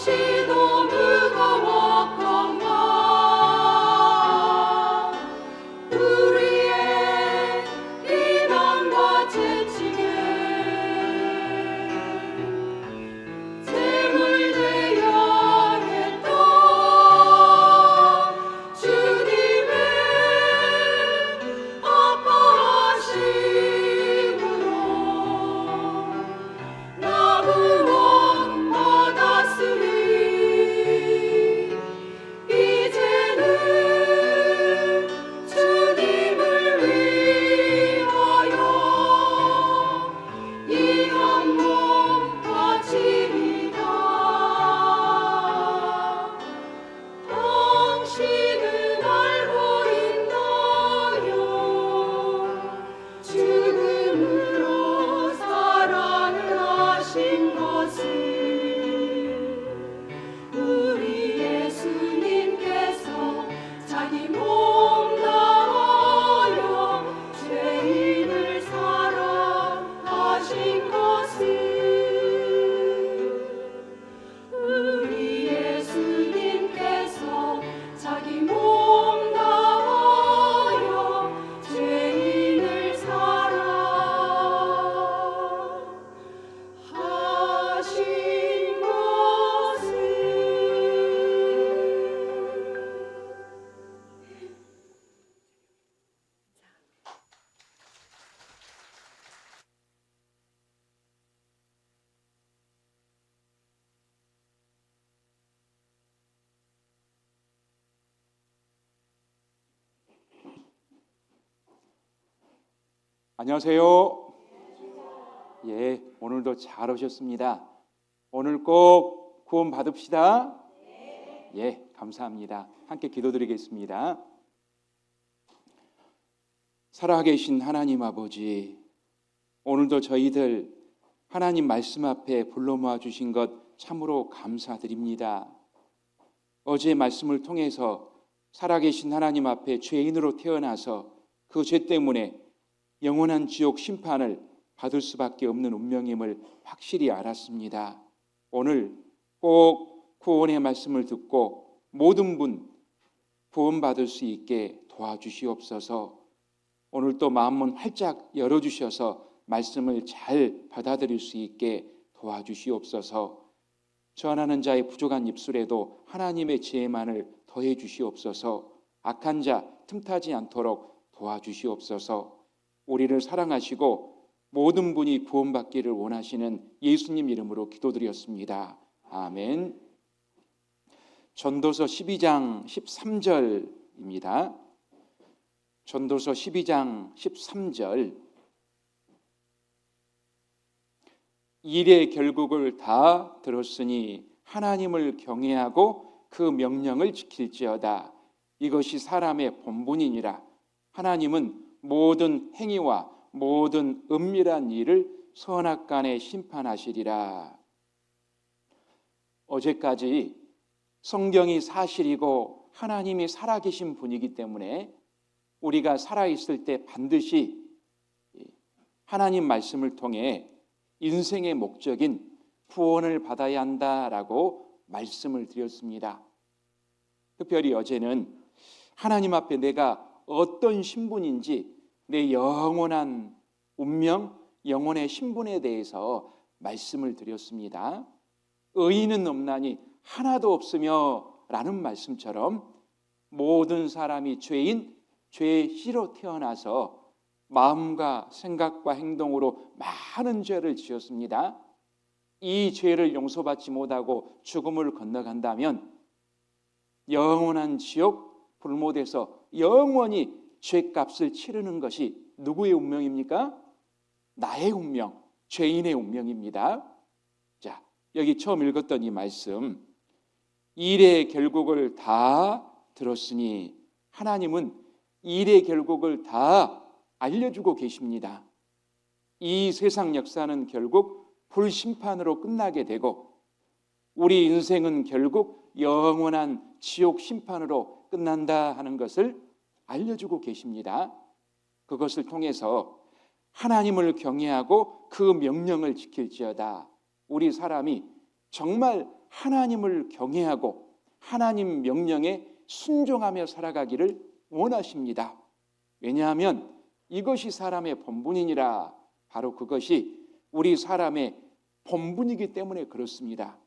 몹시도 무거웠건만 우리의 비난과 채찍에 제물되어야 했던 주님의 아파하심으로 나 구원받았으니 이제는 주님을 위하여 이 한 몸 바치리다. 당신은 알고 있나요? 죽음으로 사랑을 하신 것을 우리 예수님께서 자기 몸 다하여 죄인을 사랑하신 것을 우리 예수님께서 자기 몸 다하여 죄인을 사랑하신 것을. 안녕하세요. 예, 오늘도 잘 오셨습니다. 오늘 꼭 구원 받읍시다. 예, 감사합니다. 함께 기도드리겠습니다. 살아계신 하나님 아버지, 오늘도 저희들 하나님 말씀 앞에 불러 모아 주신 것 참으로 감사드립니다. 어제 말씀을 통해서 살아계신 하나님 앞에 죄인으로 태어나서 그 죄 때문에 영원한 지옥 심판을 받을 수밖에 없는 운명임을 확실히 알았습니다. 오늘 꼭 구원의 말씀을 듣고 모든 분 구원받을 수 있게 도와주시옵소서. 오늘 또 마음문 활짝 열어주셔서 말씀을 잘 받아들일 수 있게 도와주시옵소서. 전하는 자의 부족한 입술에도 하나님의 지혜만을 더해 주시옵소서. 악한 자 틈타지 않도록 도와주시옵소서. 우리를 사랑하시고 모든 분이 구원받기를 원하시는 예수님 이름으로 기도드렸습니다. 아멘. 전도서 12장 13절입니다. 전도서 12장 13절. 일의 결국을 다 들었으니 하나님을 경외하고 그 명령을 지킬지어다. 이것이 사람의 본분이니라. 하나님은 모든 행위와 모든 은밀한 일을 선악간에 심판하시리라. 어제까지 성경이 사실이고 하나님이 살아계신 분이기 때문에 우리가 살아있을 때 반드시 하나님 말씀을 통해 인생의 목적인 구원을 받아야 한다라고 말씀을 드렸습니다. 특별히 어제는 하나님 앞에 내가 어떤 신분인지 내 영원한 운명, 영혼의 신분에 대해서 말씀을 드렸습니다. 의인은 없나니 하나도 없으며 라는 말씀처럼 모든 사람이 죄인, 죄의 씨로 태어나서 마음과 생각과 행동으로 많은 죄를 지었습니다. 이 죄를 용서받지 못하고 죽음을 건너간다면 영원한 지옥, 불못에서 영원히 죄값을 치르는 것이 누구의 운명입니까? 나의 운명, 죄인의 운명입니다. 자, 여기 처음 읽었던 이 말씀, 일의 결국을 다 들었으니 하나님은 일의 결국을 다 알려주고 계십니다. 이 세상 역사는 결국 불심판으로 끝나게 되고 우리 인생은 결국 영원한 지옥 심판으로 끝난다 하는 것을 알려주고 계십니다. 그것을 통해서 하나님을 경외하고 그 명령을 지킬지어다. 우리 사람이 정말 하나님을 경외하고 하나님 명령에 순종하며 살아가기를 원하십니다. 왜냐하면 이것이 사람의 본분이니라. 바로 그것이 우리 사람의 본분이기 때문에 그렇습니다.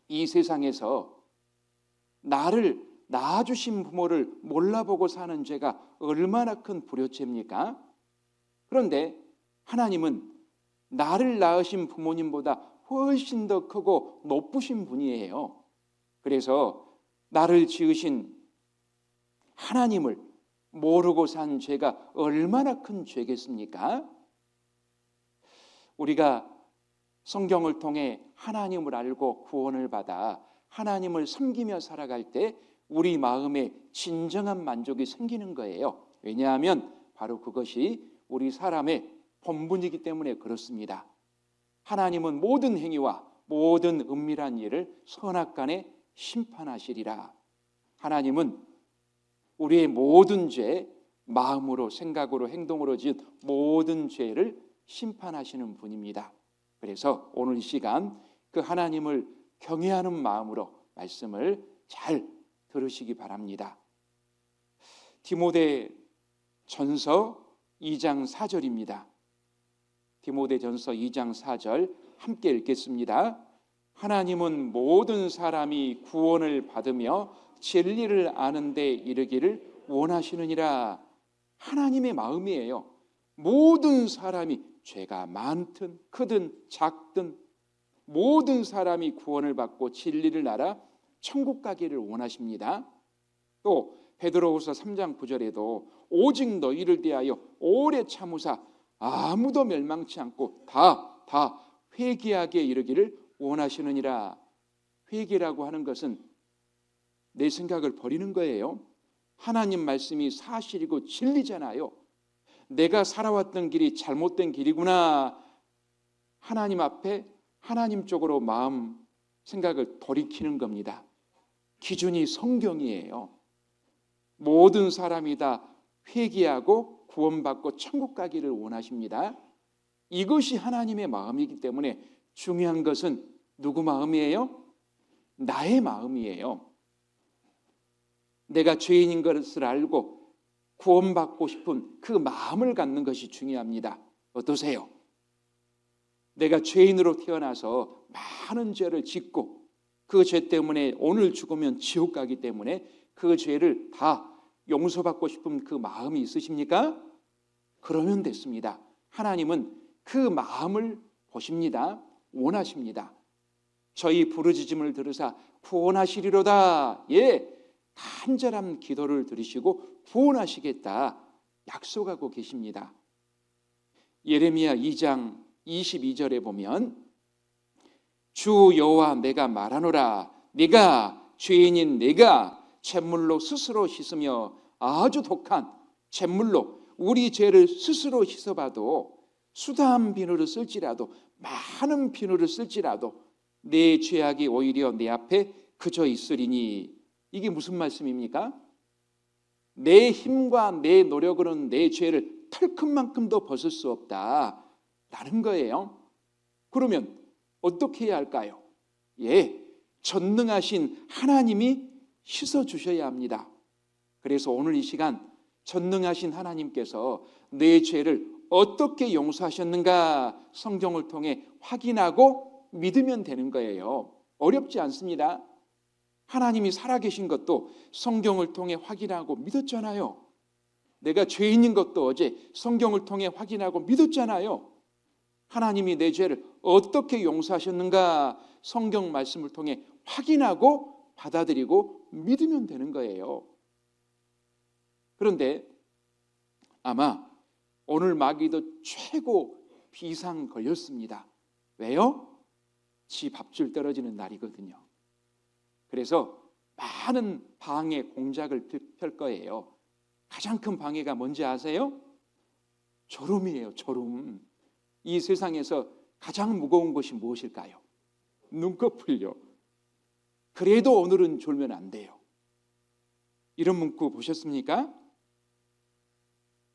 이 세상에서 나를 낳아주신 부모를 몰라보고 사는 죄가 얼마나 큰 불효죄입니까? 그런데 하나님은 나를 낳으신 부모님보다 훨씬 더 크고 높으신 분이에요. 그래서 나를 지으신 하나님을 모르고 산 죄가 얼마나 큰 죄겠습니까? 우리가 성경을 통해 하나님을 알고 구원을 받아 하나님을 섬기며 살아갈 때 우리 마음에 진정한 만족이 생기는 거예요. 왜냐하면 바로 그것이 우리 사람의 본분이기 때문에 그렇습니다. 하나님은 모든 행위와 모든 은밀한 일을 선악간에 심판하시리라. 하나님은 우리의 모든 죄, 마음으로 생각으로 행동으로 지은 모든 죄를 심판하시는 분입니다. 그래서 오늘 이 시간 그 하나님을 경외하는 마음으로 말씀을 잘 들으시기 바랍니다. 디모데 전서 2장 4절입니다. 디모데 전서 2장 4절 함께 읽겠습니다. 하나님은 모든 사람이 구원을 받으며 진리를 아는 데 이르기를 원하시느니라. 하나님의 마음이에요. 모든 사람이 죄가 많든 크든 작든 모든 사람이 구원을 받고 진리를 알아 천국 가기를 원하십니다. 또 베드로후서 3장 9절에도 오직 너희를 대하여 오래 참으사 아무도 멸망치 않고 다 회개하게 이르기를 원하시느니라. 회개라고 하는 것은 내 생각을 버리는 거예요. 하나님 말씀이 사실이고 진리잖아요. 내가 살아왔던 길이 잘못된 길이구나. 하나님 앞에 하나님 쪽으로 마음 생각을 돌이키는 겁니다. 기준이 성경이에요. 모든 사람이 다 회개하고 구원받고 천국 가기를 원하십니다. 이것이 하나님의 마음이기 때문에 중요한 것은 누구 마음이에요? 나의 마음이에요. 내가 죄인인 것을 알고 구원받고 싶은 그 마음을 갖는 것이 중요합니다. 어떠세요? 내가 죄인으로 태어나서 많은 죄를 짓고 그 죄 때문에 오늘 죽으면 지옥 가기 때문에 그 죄를 다 용서받고 싶은 그 마음이 있으십니까? 그러면 됐습니다. 하나님은 그 마음을 보십니다. 원하십니다. 저희 부르짖음을 들으사 구원하시리로다. 예, 간절한 기도를 들으시고 구원하시겠다 약속하고 계십니다. 예레미야 2장 22절에 보면 주 여호와 내가 말하노라. 네가 죄인인 내가 잿물로 스스로 씻으며 아주 독한 잿물로 우리 죄를 스스로 씻어봐도 수다한 비누를 쓸지라도 많은 비누를 쓸지라도 내 죄악이 오히려 내 앞에 그저 있으리니. 이게 무슨 말씀입니까? 내 힘과 내 노력으로는 내 죄를 털끝만큼도 벗을 수 없다라는 거예요. 그러면 어떻게 해야 할까요? 예, 전능하신 하나님이 씻어주셔야 합니다. 그래서 오늘 이 시간 전능하신 하나님께서 내 죄를 어떻게 용서하셨는가 성경을 통해 확인하고 믿으면 되는 거예요. 어렵지 않습니다. 하나님이 살아계신 것도 성경을 통해 확인하고 믿었잖아요. 내가 죄인인 것도 어제 성경을 통해 확인하고 믿었잖아요. 하나님이 내 죄를 어떻게 용서하셨는가 성경 말씀을 통해 확인하고 받아들이고 믿으면 되는 거예요. 그런데 아마 오늘 마귀도 최고 비상 걸렸습니다. 왜요? 지 밥줄 떨어지는 날이거든요. 그래서 많은 방해 공작을 펼 거예요. 가장 큰 방해가 뭔지 아세요? 졸음이에요. 졸음. 이 세상에서 가장 무거운 것이 무엇일까요? 눈꺼풀요. 그래도 오늘은 졸면 안 돼요. 이런 문구 보셨습니까?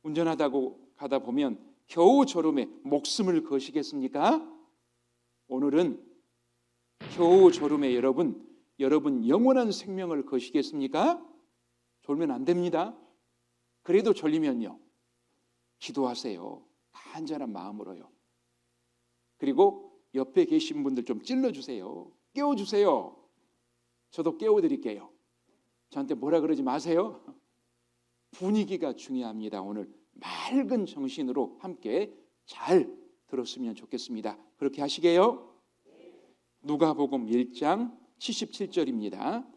운전하다고 가다 보면 겨우 졸음에 목숨을 거시겠습니까? 오늘은 겨우 졸음에 여러분 영원한 생명을 거시겠습니까? 졸면 안 됩니다. 그래도 졸리면요, 기도하세요. 간절한 마음으로요. 그리고 옆에 계신 분들 좀 찔러주세요. 깨워주세요. 저도 깨워드릴게요. 저한테 뭐라 그러지 마세요. 분위기가 중요합니다. 오늘 맑은 정신으로 함께 잘 들었으면 좋겠습니다. 그렇게 하시게요. 누가복음 1장 77절입니다.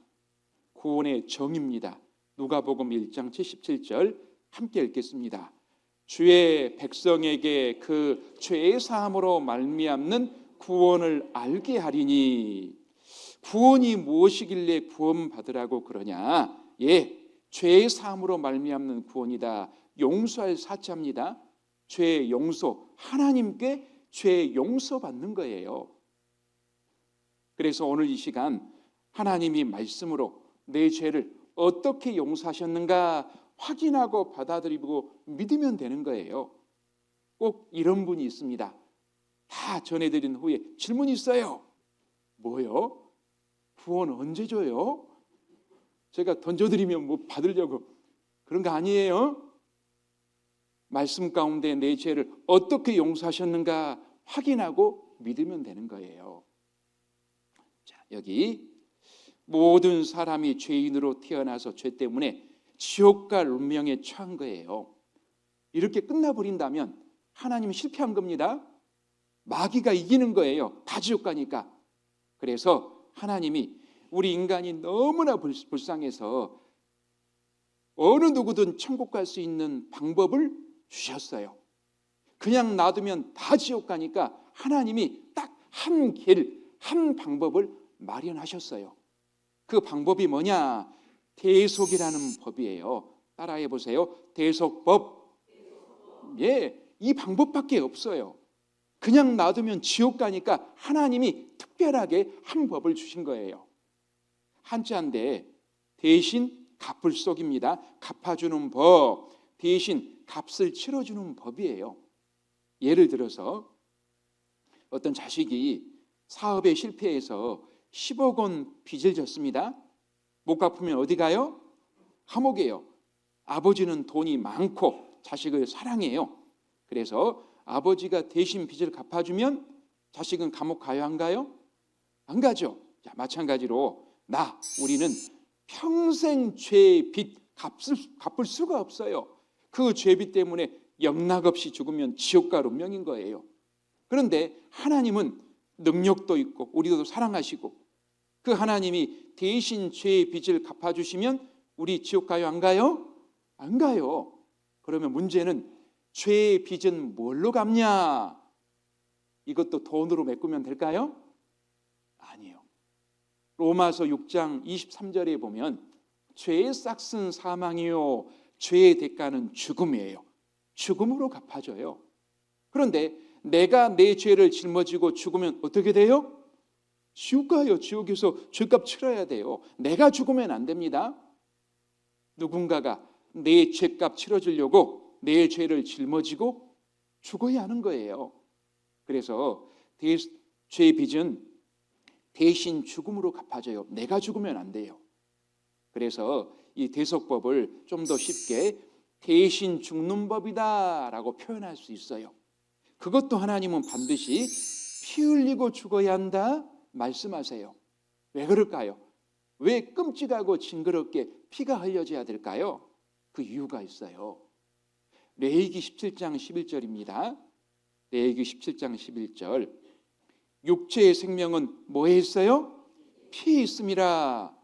구원의 정입니다. 누가복음 1장 77절 함께 읽겠습니다. 주의 백성에게 그 죄의 사함으로 말미암는 구원을 알게 하리니. 구원이 무엇이길래 구원받으라고 그러냐? 예, 죄의 사함으로 말미암는 구원이다. 용서할 사자입니다. 죄의 용서, 하나님께 죄의 용서받는 거예요. 그래서 오늘 이 시간 하나님이 말씀으로 내 죄를 어떻게 용서하셨는가 확인하고 받아들이고 믿으면 되는 거예요. 꼭 이런 분이 있습니다. 다 전해드린 후에 질문이 있어요. 뭐요? 구원 언제 줘요? 제가 던져드리면 뭐 받으려고 그런 거 아니에요? 말씀 가운데 내 죄를 어떻게 용서하셨는가 확인하고 믿으면 되는 거예요. 자, 여기 모든 사람이 죄인으로 태어나서 죄 때문에 지옥 갈 운명에 처한 거예요. 이렇게 끝나버린다면 하나님이 실패한 겁니다. 마귀가 이기는 거예요. 다 지옥 가니까. 그래서 하나님이 우리 인간이 너무나 불쌍해서 어느 누구든 천국 갈 수 있는 방법을 주셨어요. 그냥 놔두면 다 지옥 가니까 하나님이 딱 한 길, 한 방법을 마련하셨어요. 그 방법이 뭐냐? 대속이라는 법이에요. 따라해 보세요. 대속법. 예, 이 방법밖에 없어요. 그냥 놔두면 지옥 가니까 하나님이 특별하게 한 법을 주신 거예요. 한자인데 대신 갚을 속입니다. 갚아주는 법, 대신 값을 치러주는 법이에요. 예를 들어서 어떤 자식이 사업에 실패해서 10억 원 빚을 졌습니다. 못 갚으면 어디 가요? 감옥이에요. 아버지는 돈이 많고 자식을 사랑해요. 그래서 아버지가 대신 빚을 갚아주면 자식은 감옥 가요, 안 가요? 안 가죠. 자, 마찬가지로 우리는 평생 죄의 빚 갚을 수가 없어요. 그 죄빚 때문에 영락없이 죽으면 지옥 갈 운명인 거예요. 그런데 하나님은 능력도 있고 우리도 사랑하시고 그 하나님이 대신 죄의 빚을 갚아주시면 우리 지옥 가요, 안 가요? 안 가요. 그러면 문제는 죄의 빚은 뭘로 갚냐? 이것도 돈으로 메꾸면 될까요? 아니에요. 로마서 6장 23절에 보면 죄의 싹은 사망이요 죄의 대가는 죽음이에요. 죽음으로 갚아줘요. 그런데 내가 내 죄를 짊어지고 죽으면 어떻게 돼요? 지옥 가요. 지옥에서 죄값 치러야 돼요. 내가 죽으면 안 됩니다. 누군가가 내 죄값 치러주려고 내 죄를 짊어지고 죽어야 하는 거예요. 그래서 죄의 빚은 대신 죽음으로 갚아져요. 내가 죽으면 안 돼요. 그래서 이 대속법을 좀 더 쉽게 대신 죽는 법이다라고 표현할 수 있어요. 그것도 하나님은 반드시 피 흘리고 죽어야 한다 말씀하세요. 왜 그럴까요? 왜 끔찍하고 징그럽게 피가 흘려져야 될까요? 그 이유가 있어요. 레위기 17장 11절입니다. 레위기 17장 11절. 육체의 생명은 뭐에 있어요? 피에 있음이라.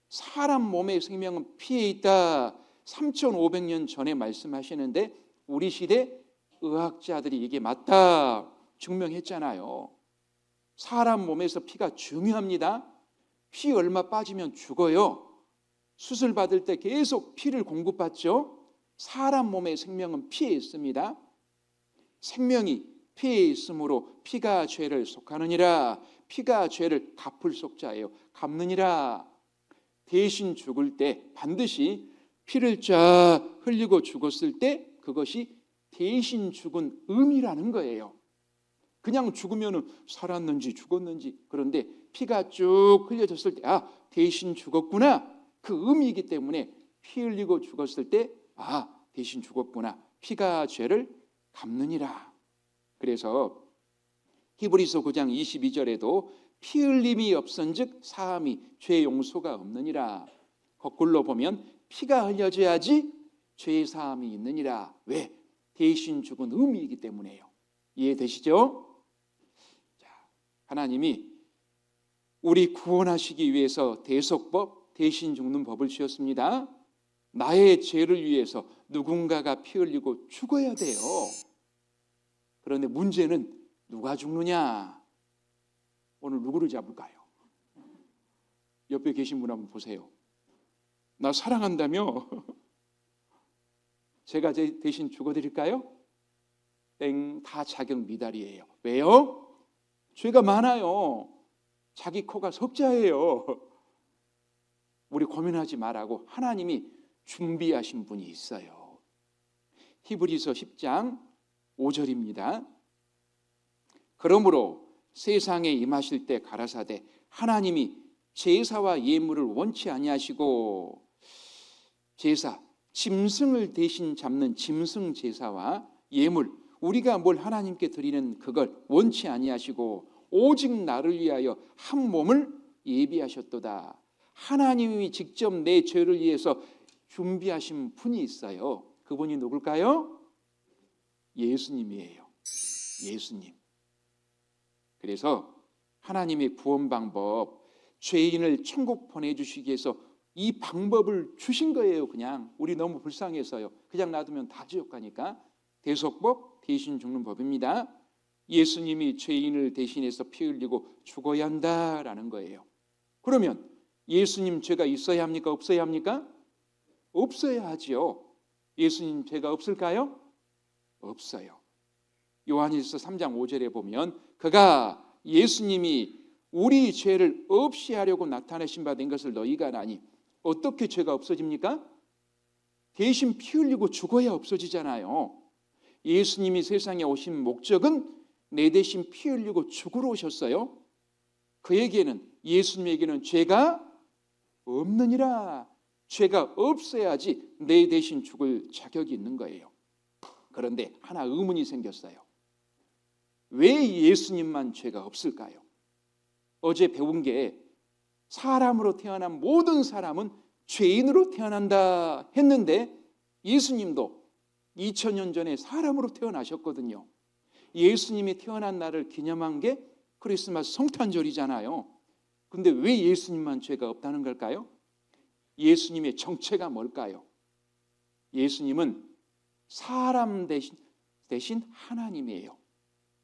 사람 몸의 생명은 피에 있다. 3,500년 전에 말씀하시는데 우리 시대 의학자들이 이게 맞다 증명했잖아요. 사람 몸에서 피가 중요합니다. 피 얼마 빠지면 죽어요. 수술 받을 때 계속 피를 공급받죠. 사람 몸의 생명은 피에 있습니다. 생명이 피에 있으므로 피가 죄를 속하느니라. 피가 죄를 갚을 속자예요. 갚느니라. 대신 죽을 때 반드시 피를 쫙 흘리고 죽었을 때 그것이 대신 죽은 의미라는 거예요. 그냥 죽으면 살았는지 죽었는지. 그런데 피가 쭉 흘려졌을 때 대신 죽었구나, 그 의미이기 때문에 피 흘리고 죽었을 때 대신 죽었구나, 피가 죄를 갚느니라. 그래서 히브리서 9장 22절에도 피 흘림이 없은즉 사함이 죄 용서가 없느니라. 거꾸로 보면 피가 흘려져야지 죄 사함이 있느니라. 왜? 대신 죽은 의미이기 때문에요. 이해되시죠? 자, 하나님이 우리 구원하시기 위해서 대속법, 대신 죽는 법을 주셨습니다. 나의 죄를 위해서 누군가가 피 흘리고 죽어야 돼요. 그런데 문제는 누가 죽느냐? 오늘 누구를 잡을까요? 옆에 계신 분 한번 보세요. 나 사랑한다며? 제가 대신 죽어드릴까요? 땡, 다 자격 미달이에요. 왜요? 죄가 많아요. 자기 코가 석자예요. 우리 고민하지 말라고 하나님이 준비하신 분이 있어요. 히브리서 10장 5절입니다. 그러므로 세상에 임하실 때 가라사대 하나님이 제사와 예물을 원치 아니하시고, 제사, 짐승을 대신 잡는 짐승 제사와 예물, 우리가 뭘 하나님께 드리는 그걸 원치 아니하시고 오직 나를 위하여 한 몸을 예비하셨도다. 하나님이 직접 내 죄를 위해서 준비하신 분이 있어요. 그분이 누굴까요? 예수님이에요. 예수님. 그래서 하나님의 구원 방법, 죄인을 천국 보내주시기 위해서 이 방법을 주신 거예요. 그냥 우리 너무 불쌍해서요. 그냥 놔두면 다 지옥 가니까. 대속법, 대신 죽는 법입니다. 예수님이 죄인을 대신해서 피 흘리고 죽어야 한다라는 거예요. 그러면 예수님 죄가 있어야 합니까? 없어야 합니까? 없어야 하지요. 예수님 죄가 없을까요? 없어요. 요한일서 3장 5절에 보면 그가, 예수님이 우리 죄를 없이 하려고 나타내신 바 된 것을 너희가 아나니. 어떻게 죄가 없어집니까? 대신 피 흘리고 죽어야 없어지잖아요. 예수님이 세상에 오신 목적은 내 대신 피 흘리고 죽으러 오셨어요. 그에게는, 예수님에게는 죄가 없느니라. 죄가 없어야지 내 대신 죽을 자격이 있는 거예요. 그런데 하나 의문이 생겼어요. 왜 예수님만 죄가 없을까요? 어제 배운 게 사람으로 태어난 모든 사람은 죄인으로 태어난다 했는데 예수님도 2000년 전에 사람으로 태어나셨거든요. 예수님이 태어난 날을 기념한 게 크리스마스 성탄절이잖아요. 근데 왜 예수님만 죄가 없다는 걸까요? 예수님의 정체가 뭘까요? 예수님은 사람 대신 하나님이에요.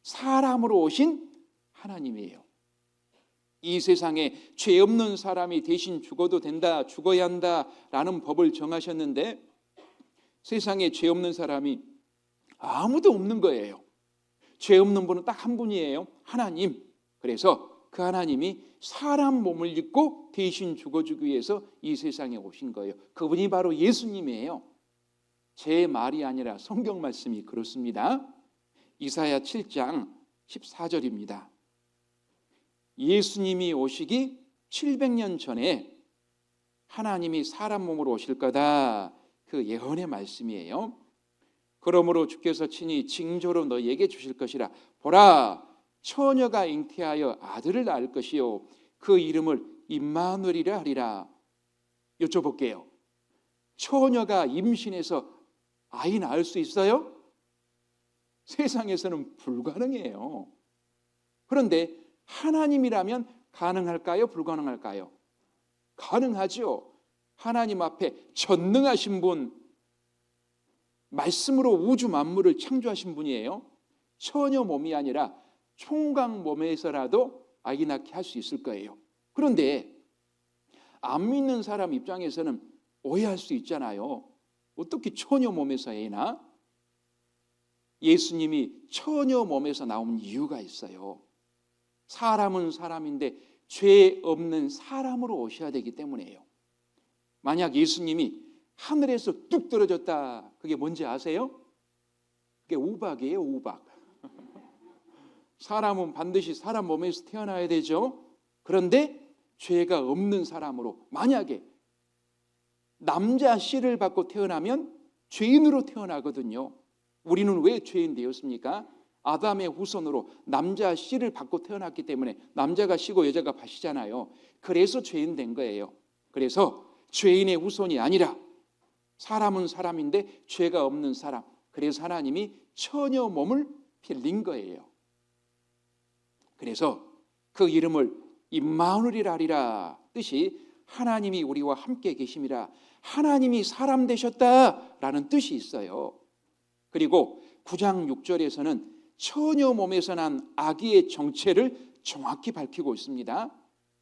사람으로 오신 하나님이에요. 이 세상에 죄 없는 사람이 대신 죽어도 된다, 죽어야 한다라는 법을 정하셨는데 세상에 죄 없는 사람이 아무도 없는 거예요. 죄 없는 분은 딱 한 분이에요. 하나님. 그래서 그 하나님이 사람 몸을 입고 대신 죽어주기 위해서 이 세상에 오신 거예요. 그분이 바로 예수님이에요. 제 말이 아니라 성경 말씀이 그렇습니다. 이사야 7장 14절입니다. 예수님이 오시기 700년 전에 하나님이 사람 몸으로 오실 거다. 그 예언의 말씀이에요. 그러므로 주께서 친히 징조로 너희에게 주실 것이라. 보라, 처녀가 잉태하여 아들을 낳을 것이요 그 이름을 임마누엘이라 하리라. 여쭤볼게요. 처녀가 임신해서 아이 낳을 수 있어요? 세상에서는 불가능해요. 그런데 하나님이라면 가능할까요? 불가능할까요? 가능하죠. 하나님 앞에 전능하신 분, 말씀으로 우주 만물을 창조하신 분이에요. 처녀 몸이 아니라 총각 몸에서라도 아기 낳게 할 수 있을 거예요. 그런데 안 믿는 사람 입장에서는 오해할 수 있잖아요. 어떻게 처녀 몸에서 애 낳아? 예수님이 처녀 몸에서 나온 이유가 있어요. 사람은 사람인데 죄 없는 사람으로 오셔야 되기 때문이에요. 만약 예수님이 하늘에서 뚝 떨어졌다, 그게 뭔지 아세요? 그게 우박이에요. 우박. 사람은 반드시 사람 몸에서 태어나야 되죠. 그런데 죄가 없는 사람으로, 만약에 남자 씨를 받고 태어나면 죄인으로 태어나거든요. 우리는 왜 죄인 되었습니까? 아담의 후손으로 남자 씨를 받고 태어났기 때문에 남자가 씨고 여자가 밭이잖아요. 그래서 죄인 된 거예요. 그래서 죄인의 후손이 아니라 사람은 사람인데 죄가 없는 사람, 그래서 하나님이 처녀 몸을 빌린 거예요. 그래서 그 이름을 임마누엘이라 하리라, 뜻이 하나님이 우리와 함께 계심이라, 하나님이 사람 되셨다라는 뜻이 있어요. 그리고 9장 6절에서는 처녀 몸에서 난 아기의 정체를 정확히 밝히고 있습니다.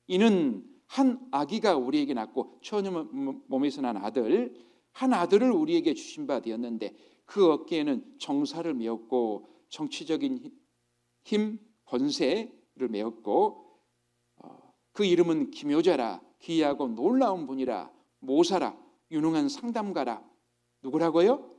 이는 한 아기가 우리에게 낳고, 처녀 몸에서 난 아들, 한 아들을 우리에게 주신 바 되었는데 그 어깨에는 정사를 메었고 정치적인 힘, 권세를 메었고 그 이름은 기묘자라, 기이하고 놀라운 분이라, 모사라, 유능한 상담가라. 누구라고요?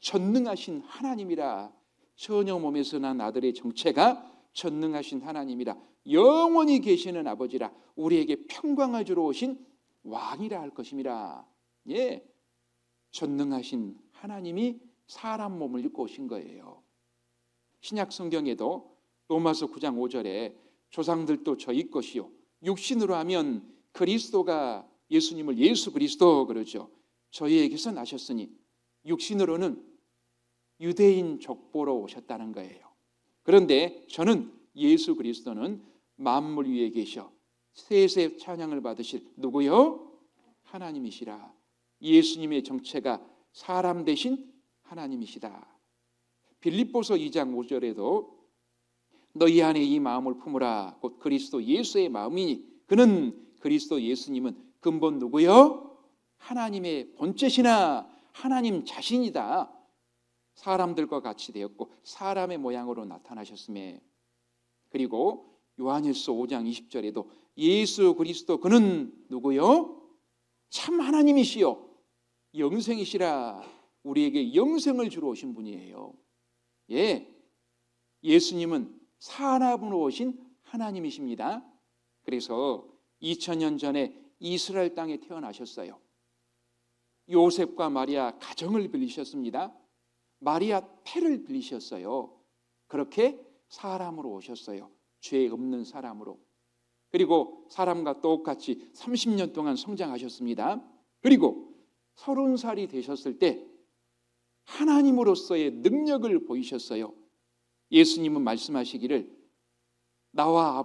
전능하신 하나님이라. 처녀 몸에서 난 아들의 정체가 전능하신 하나님이라, 영원히 계시는 아버지라, 우리에게 평강을 주러 오신 왕이라 할 것임이라. 예, 전능하신 하나님이 사람 몸을 입고 오신 거예요. 신약 성경에도 로마서 9장 5절에 조상들도 저희 것이요, 육신으로 하면 그리스도가, 예수님을 예수 그리스도 그러죠. 저희에게서 나셨으니 육신으로는 유대인 족보로 오셨다는 거예요. 그런데 저는 예수 그리스도는 만물 위에 계셔 세세 찬양을 받으실 누구요? 하나님이시라. 예수님의 정체가 사람 대신 하나님이시다. 빌립보서 2장 5절에도 너희 안에 이 마음을 품으라, 곧 그리스도 예수의 마음이니 그는, 그리스도 예수님은 근본 누구요? 하나님의 본체시나 하나님 자신이다. 사람들과 같이 되었고 사람의 모양으로 나타나셨음에. 그리고 요한일서 5장 20절에도 예수 그리스도 그는 누구요? 참 하나님이시요 영생이시라. 우리에게 영생을 주러 오신 분이에요. 예, 예수님은 사람으로 오신 하나님이십니다. 그래서 2000년 전에 이스라엘 땅에 태어나셨어요. 요셉과 마리아 가정을 빌리셨습니다. 마리아 폐를 빌리셨어요. 그렇게 사람으로 오셨어요. 죄 없는 사람으로. 그리고 사람과 똑같이 30년 동안 성장하셨습니다. 그리고 30살이 되셨을 때 하나님으로서의 능력을 보이셨어요. 예수님은 말씀하시기를 나와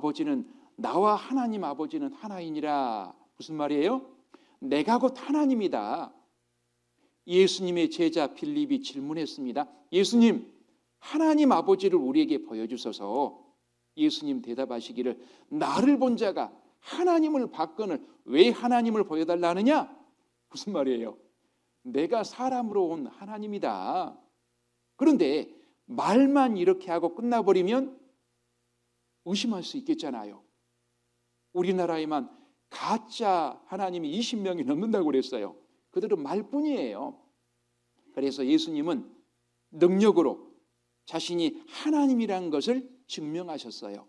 하나님 아버지는 하나이니라. 무슨 말이에요? 내가 곧 하나님이다. 예수님의 제자 빌립이 질문했습니다. 예수님, 하나님 아버지를 우리에게 보여주소서. 예수님 대답하시기를 나를 본 자가 하나님을 봤거늘 왜 하나님을 보여달라 하느냐? 무슨 말이에요? 내가 사람으로 온 하나님이다. 그런데 말만 이렇게 하고 끝나버리면 의심할 수 있겠잖아요. 우리나라에만 가짜 하나님이 20명이 넘는다고 그랬어요. 그들은 말뿐이에요. 그래서 예수님은 능력으로 자신이 하나님이라는 것을 증명하셨어요.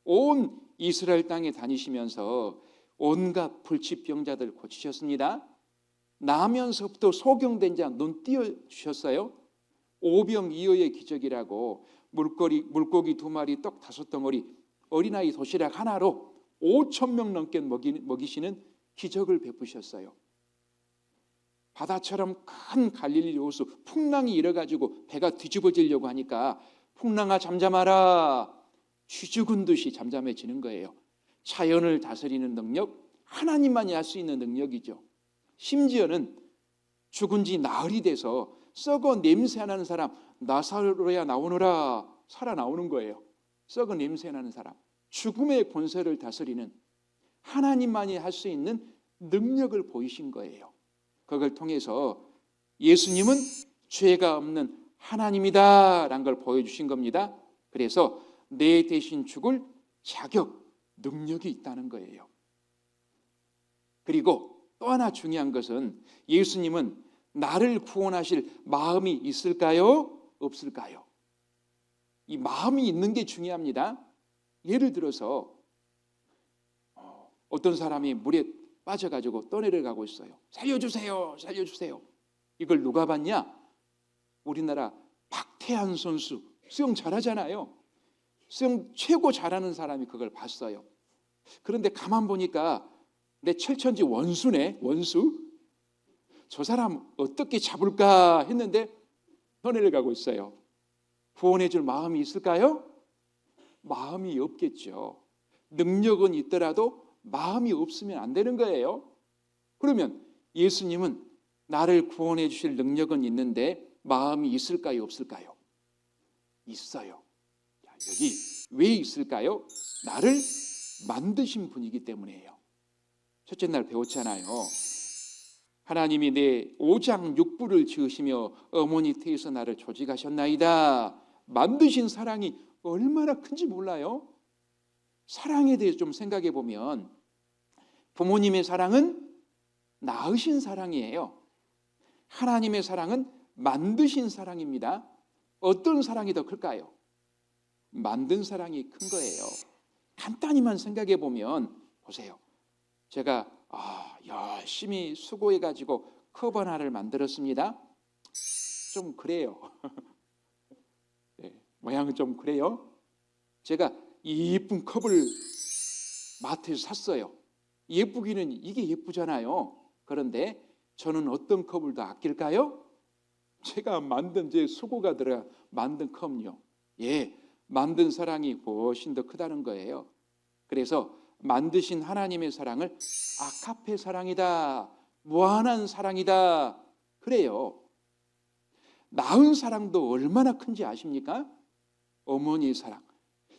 온 이스라엘 땅에 다니시면서 온갖 불치병자들 고치셨습니다. 나면서부터 소경된 자 눈 띄워주셨어요. 오병이어의 기적이라고 물고기 2마리, 떡 5덩어리, 어린아이 도시락 하나로 5,000명 넘게 먹이시는 기적을 베푸셨어요. 바다처럼 큰 갈릴리 호수 풍랑이 일어가지고 배가 뒤집어지려고 하니까 풍랑아 잠잠하라, 쥐 죽은 듯이 잠잠해지는 거예요. 자연을 다스리는 능력, 하나님만이 할 수 있는 능력이죠. 심지어는 죽은 지 나흘이 돼서 썩어 냄새나는 사람 나사로야 나오너라 살아나오는 거예요. 썩어 냄새나는 사람, 죽음의 권세를 다스리는 하나님만이 할 수 있는 능력을 보이신 거예요. 그걸 통해서 예수님은 죄가 없는 하나님이다라는 걸 보여주신 겁니다. 그래서 내 대신 죽을 자격, 능력이 있다는 거예요. 그리고 또 하나 중요한 것은 예수님은 나를 구원하실 마음이 있을까요? 없을까요? 이 마음이 있는 게 중요합니다. 예를 들어서 어떤 사람이 물에 빠져가지고 떠내려가고 있어요. 살려주세요, 살려주세요. 이걸 누가 봤냐? 우리나라 박태환 선수, 수영 잘하잖아요. 수영 최고 잘하는 사람이 그걸 봤어요. 그런데 가만 보니까 내 철천지 원수네, 원수. 저 사람 어떻게 잡을까 했는데 떠내려가고 있어요. 구원해 줄 마음이 있을까요? 마음이 없겠죠. 능력은 있더라도 마음이 없으면 안 되는 거예요. 그러면 예수님은 나를 구원해 주실 능력은 있는데 마음이 있을까요, 없을까요? 있어요. 자, 여기 왜 있을까요? 나를 만드신 분이기 때문이에요. 첫째 날 배웠잖아요. 하나님이 내 오장육부를 지으시며 어머니 태에서 나를 조직하셨나이다. 만드신 사랑이 얼마나 큰지 몰라요? 사랑에 대해서 좀 생각해 보면 부모님의 사랑은 낳으신 사랑이에요. 하나님의 사랑은 만드신 사랑입니다. 어떤 사랑이 더 클까요? 만든 사랑이 큰 거예요. 간단히만 생각해 보면 보세요. 제가 열심히 수고해 가지고 컵 하나를 만들었습니다. 좀 그래요. 네, 모양은 좀 그래요. 제가 예쁜 컵을 마트에서 샀어요. 예쁘기는 이게 예쁘잖아요. 그런데 저는 어떤 컵을 더 아낄까요? 제가 만든 제 수고가 들어 만든 컵요. 예, 만든 사랑이 훨씬 더 크다는 거예요. 그래서 만드신 하나님의 사랑을 아카페 사랑이다, 무한한 사랑이다 그래요. 낳은 사랑도 얼마나 큰지 아십니까? 어머니의 사랑.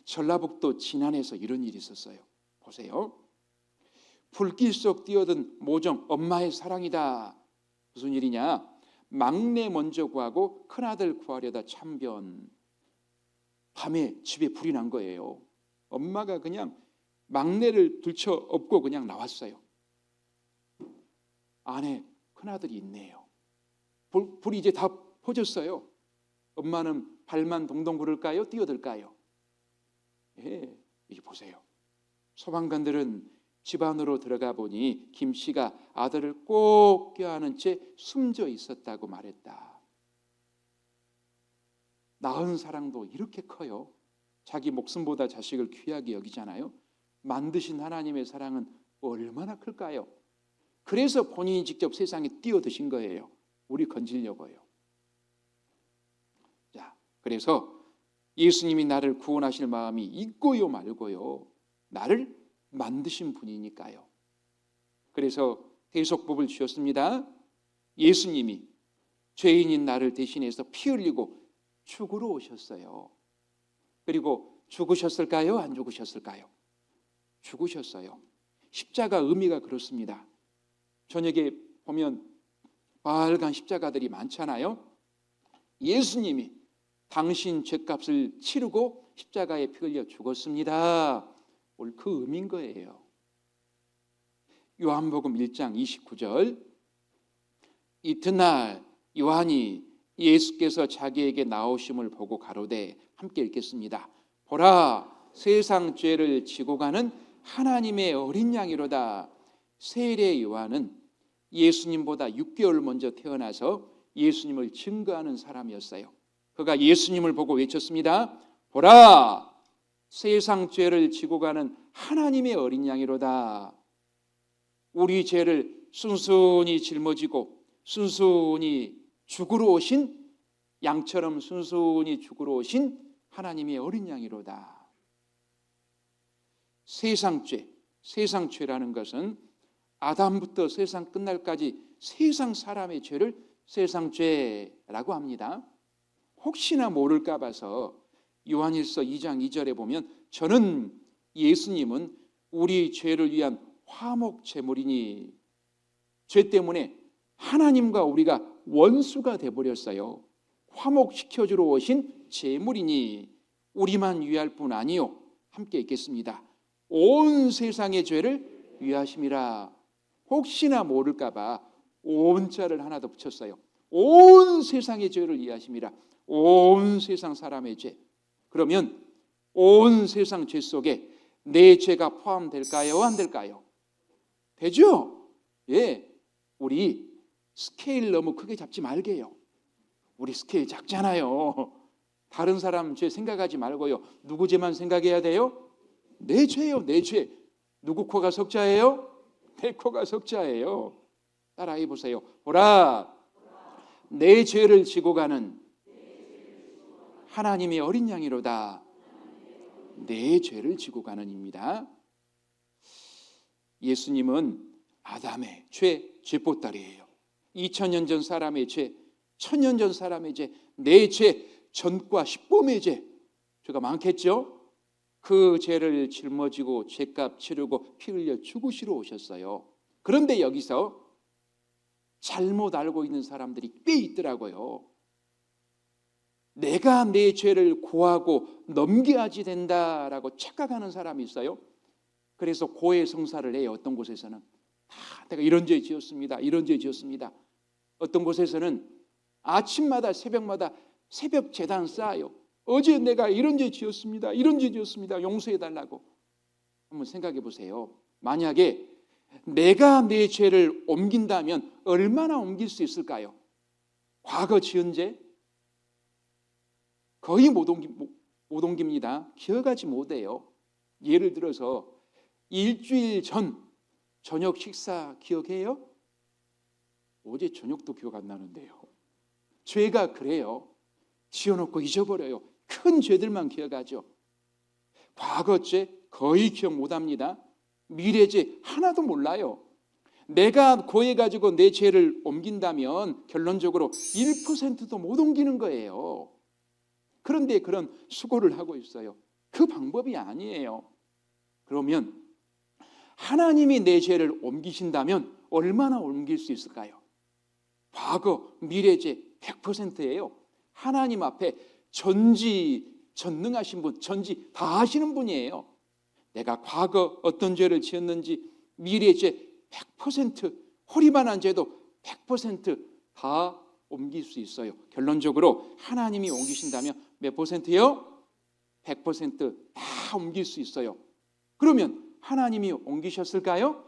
전라북도 진안에서 이런 일이 있었어요. 보세요. 불길 속 뛰어든 모종 엄마의 사랑이다. 무슨 일이냐? 막내 먼저 구하고 큰아들 구하려다 참변. 밤에 집에 불이 난 거예요. 엄마가 그냥 막내를 들쳐 업고 그냥 나왔어요. 안에 큰아들이 있네요. 불이 이제 다 퍼졌어요. 엄마는 발만 동동 구를까요? 뛰어들까요? 예, 이게 보세요. 소방관들은 집 안으로 들어가 보니 김 씨가 아들을 꼭 껴안은 채 숨져 있었다고 말했다. 낳은 사랑도 이렇게 커요. 자기 목숨보다 자식을 귀하게 여기잖아요. 만드신 하나님의 사랑은 얼마나 클까요? 그래서 본인이 직접 세상에 뛰어드신 거예요. 우리 건지려고요. 자, 그래서 예수님이 나를 구원하실 마음이 있고요 말고요. 나를 만드신 분이니까요. 그래서 대속법을 주셨습니다. 예수님이 죄인인 나를 대신해서 피 흘리고 죽으러 오셨어요. 그리고 죽으셨을까요? 안 죽으셨을까요? 죽으셨어요. 십자가 의미가 그렇습니다. 저녁에 보면 빨간 십자가들이 많잖아요. 예수님이 당신 죄값을 치르고 십자가에 피 흘려 죽었습니다. 오늘 그 의미인 거예요. 요한복음 1장 29절. 이튿날 요한이 예수께서 자기에게 나오심을 보고 가로되, 함께 읽겠습니다. 보라, 세상 죄를 지고 가는 하나님의 어린 양이로다. 세례 요한은 예수님보다 6개월 먼저 태어나서 예수님을 증거하는 사람이었어요. 그가 예수님을 보고 외쳤습니다. 보라, 세상 죄를 지고 가는 하나님의 어린 양이로다. 우리 죄를 순순히 짊어지고 순순히 죽으러 오신 양처럼 순순히 죽으러 오신 하나님의 어린 양이로다. 세상죄라는 것은 아담부터 세상 끝날까지 세상 사람의 죄를 세상죄라고 합니다. 혹시나 모를까 봐서 요한일서 2장 2절에 보면 저는 예수님은 우리 죄를 위한 화목 제물이니, 죄 때문에 하나님과 우리가 원수가 돼버렸어요. 화목시켜주러 오신 제물이니 우리만 위할 뿐 아니요, 함께 읽겠습니다. 온 세상의 죄를 위하심이라. 혹시나 모를까 봐 온 자를 하나 더 붙였어요. 온 세상의 죄를 위하심이라. 온 세상 사람의 죄. 그러면 온 세상 죄 속에 내 죄가 포함될까요? 안 될까요? 되죠? 예, 우리 스케일 너무 크게 잡지 말게요. 우리 스케일 작잖아요. 다른 사람 죄 생각하지 말고요. 누구 죄만 생각해야 돼요? 내 죄요, 내 죄. 누구 코가 석자예요? 내 코가 석자예요. 따라해 보세요. 보라, 내 죄를 지고 가는 하나님의 어린 양이로다. 내 죄를 지고 가는 입니다. 예수님은 아담의 죄, 죄보따리예요. 2000년 전 사람의 죄, 1000년 전 사람의 죄, 내 죄, 전과 10범의 죄, 죄가 많겠죠? 그 죄를 짊어지고 죄값 치르고 피 흘려 죽으시러 오셨어요. 그런데 여기서 잘못 알고 있는 사람들이 꽤 있더라고요. 내가 내 죄를 고하고 넘겨야지 된다라고 착각하는 사람이 있어요. 그래서 고해성사를 해요. 어떤 곳에서는 내가 이런 죄 지었습니다, 이런 죄 지었습니다. 어떤 곳에서는 아침마다 새벽마다 새벽 제단 쌓아요. 어제 내가 이런 죄 지었습니다, 이런 죄 지었습니다, 용서해달라고. 한번 생각해 보세요. 만약에 내가 내 죄를 옮긴다면 얼마나 옮길 수 있을까요? 과거 지은 죄? 거의 못 옮깁니다. 기억하지 못해요. 예를 들어서 일주일 전 저녁 식사 기억해요? 어제 저녁도 기억 안 나는데요. 죄가 그래요. 지어놓고 잊어버려요. 큰 죄들만 기억하죠. 과거 죄 거의 기억 못합니다. 미래 죄 하나도 몰라요. 내가 고해가지고 내 죄를 옮긴다면 결론적으로 1%도 못 옮기는 거예요. 그런데 그런 수고를 하고 있어요. 그 방법이 아니에요. 그러면 하나님이 내 죄를 옮기신다면 얼마나 옮길 수 있을까요? 과거, 미래죄 100%예요. 하나님 앞에 전능하신 분, 전지 다 하시는 분이에요. 내가 과거 어떤 죄를 지었는지 미래죄 100%, 허리만한 죄도 100% 옮길 수 있어요. 결론적으로 하나님이 옮기신다면 몇 %요? 100% 옮길 수 있어요. 그러면 하나님이 옮기셨을까요?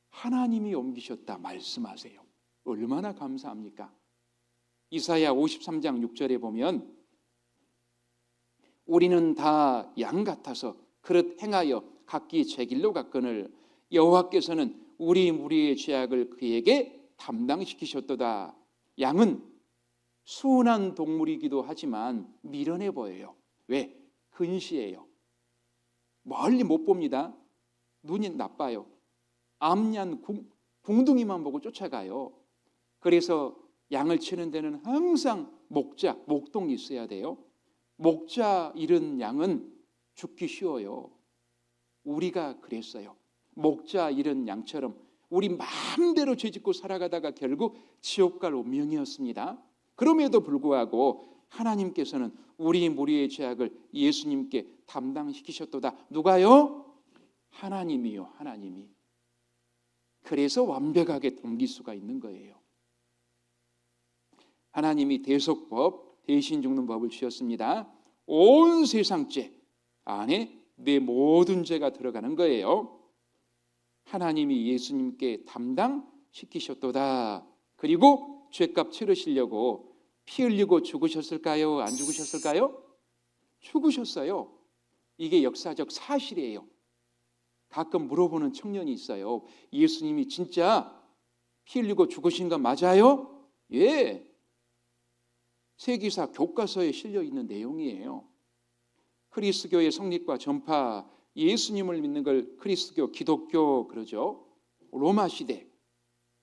하나님이 옮기셨다 말씀하세요. 얼마나 감사합니까? 이사야 53장 6절에 보면 우리는 다 양 같아서 그릇 행하여 각기 제 길로 갔거늘 여호와께서는 우리 무리의 죄악을 그에게 담당시키셨도다. 양은 순한 동물이기도 하지만 미련해 보여요. 왜? 근시해요. 멀리 못 봅니다. 눈이 나빠요. 암얀 궁둥이만 보고 쫓아가요. 그래서 양을 치는 데는 항상 목동이 있어야 돼요. 목자 잃은 양은 죽기 쉬워요. 우리가 그랬어요. 목자 잃은 양처럼 우리 마음대로 죄짓고 살아가다가 결국 지옥 갈 운명이었습니다. 그럼에도 불구하고 하나님께서는 우리 무리의 죄악을 예수님께 담당시키셨도다. 누가요? 하나님이요. 하나님이. 그래서 완벽하게 옮길 수가 있는 거예요. 하나님이 대속법, 대신 죽는 법을 주셨습니다. 온 세상 죄 안에 내 모든 죄가 들어가는 거예요. 하나님이 예수님께 담당시키셨도다. 그리고 죄값 치르시려고 피 흘리고 죽으셨을까요? 안 죽으셨을까요? 죽으셨어요. 이게 역사적 사실이에요. 가끔 물어보는 청년이 있어요. 예수님이 진짜 피 흘리고 죽으신 거 맞아요? 예. 세기사 교과서에 실려 있는 내용이에요. 그리스도교의 성립과 전파, 예수님을 믿는 걸 그리스도 기독교 그러죠. 로마 시대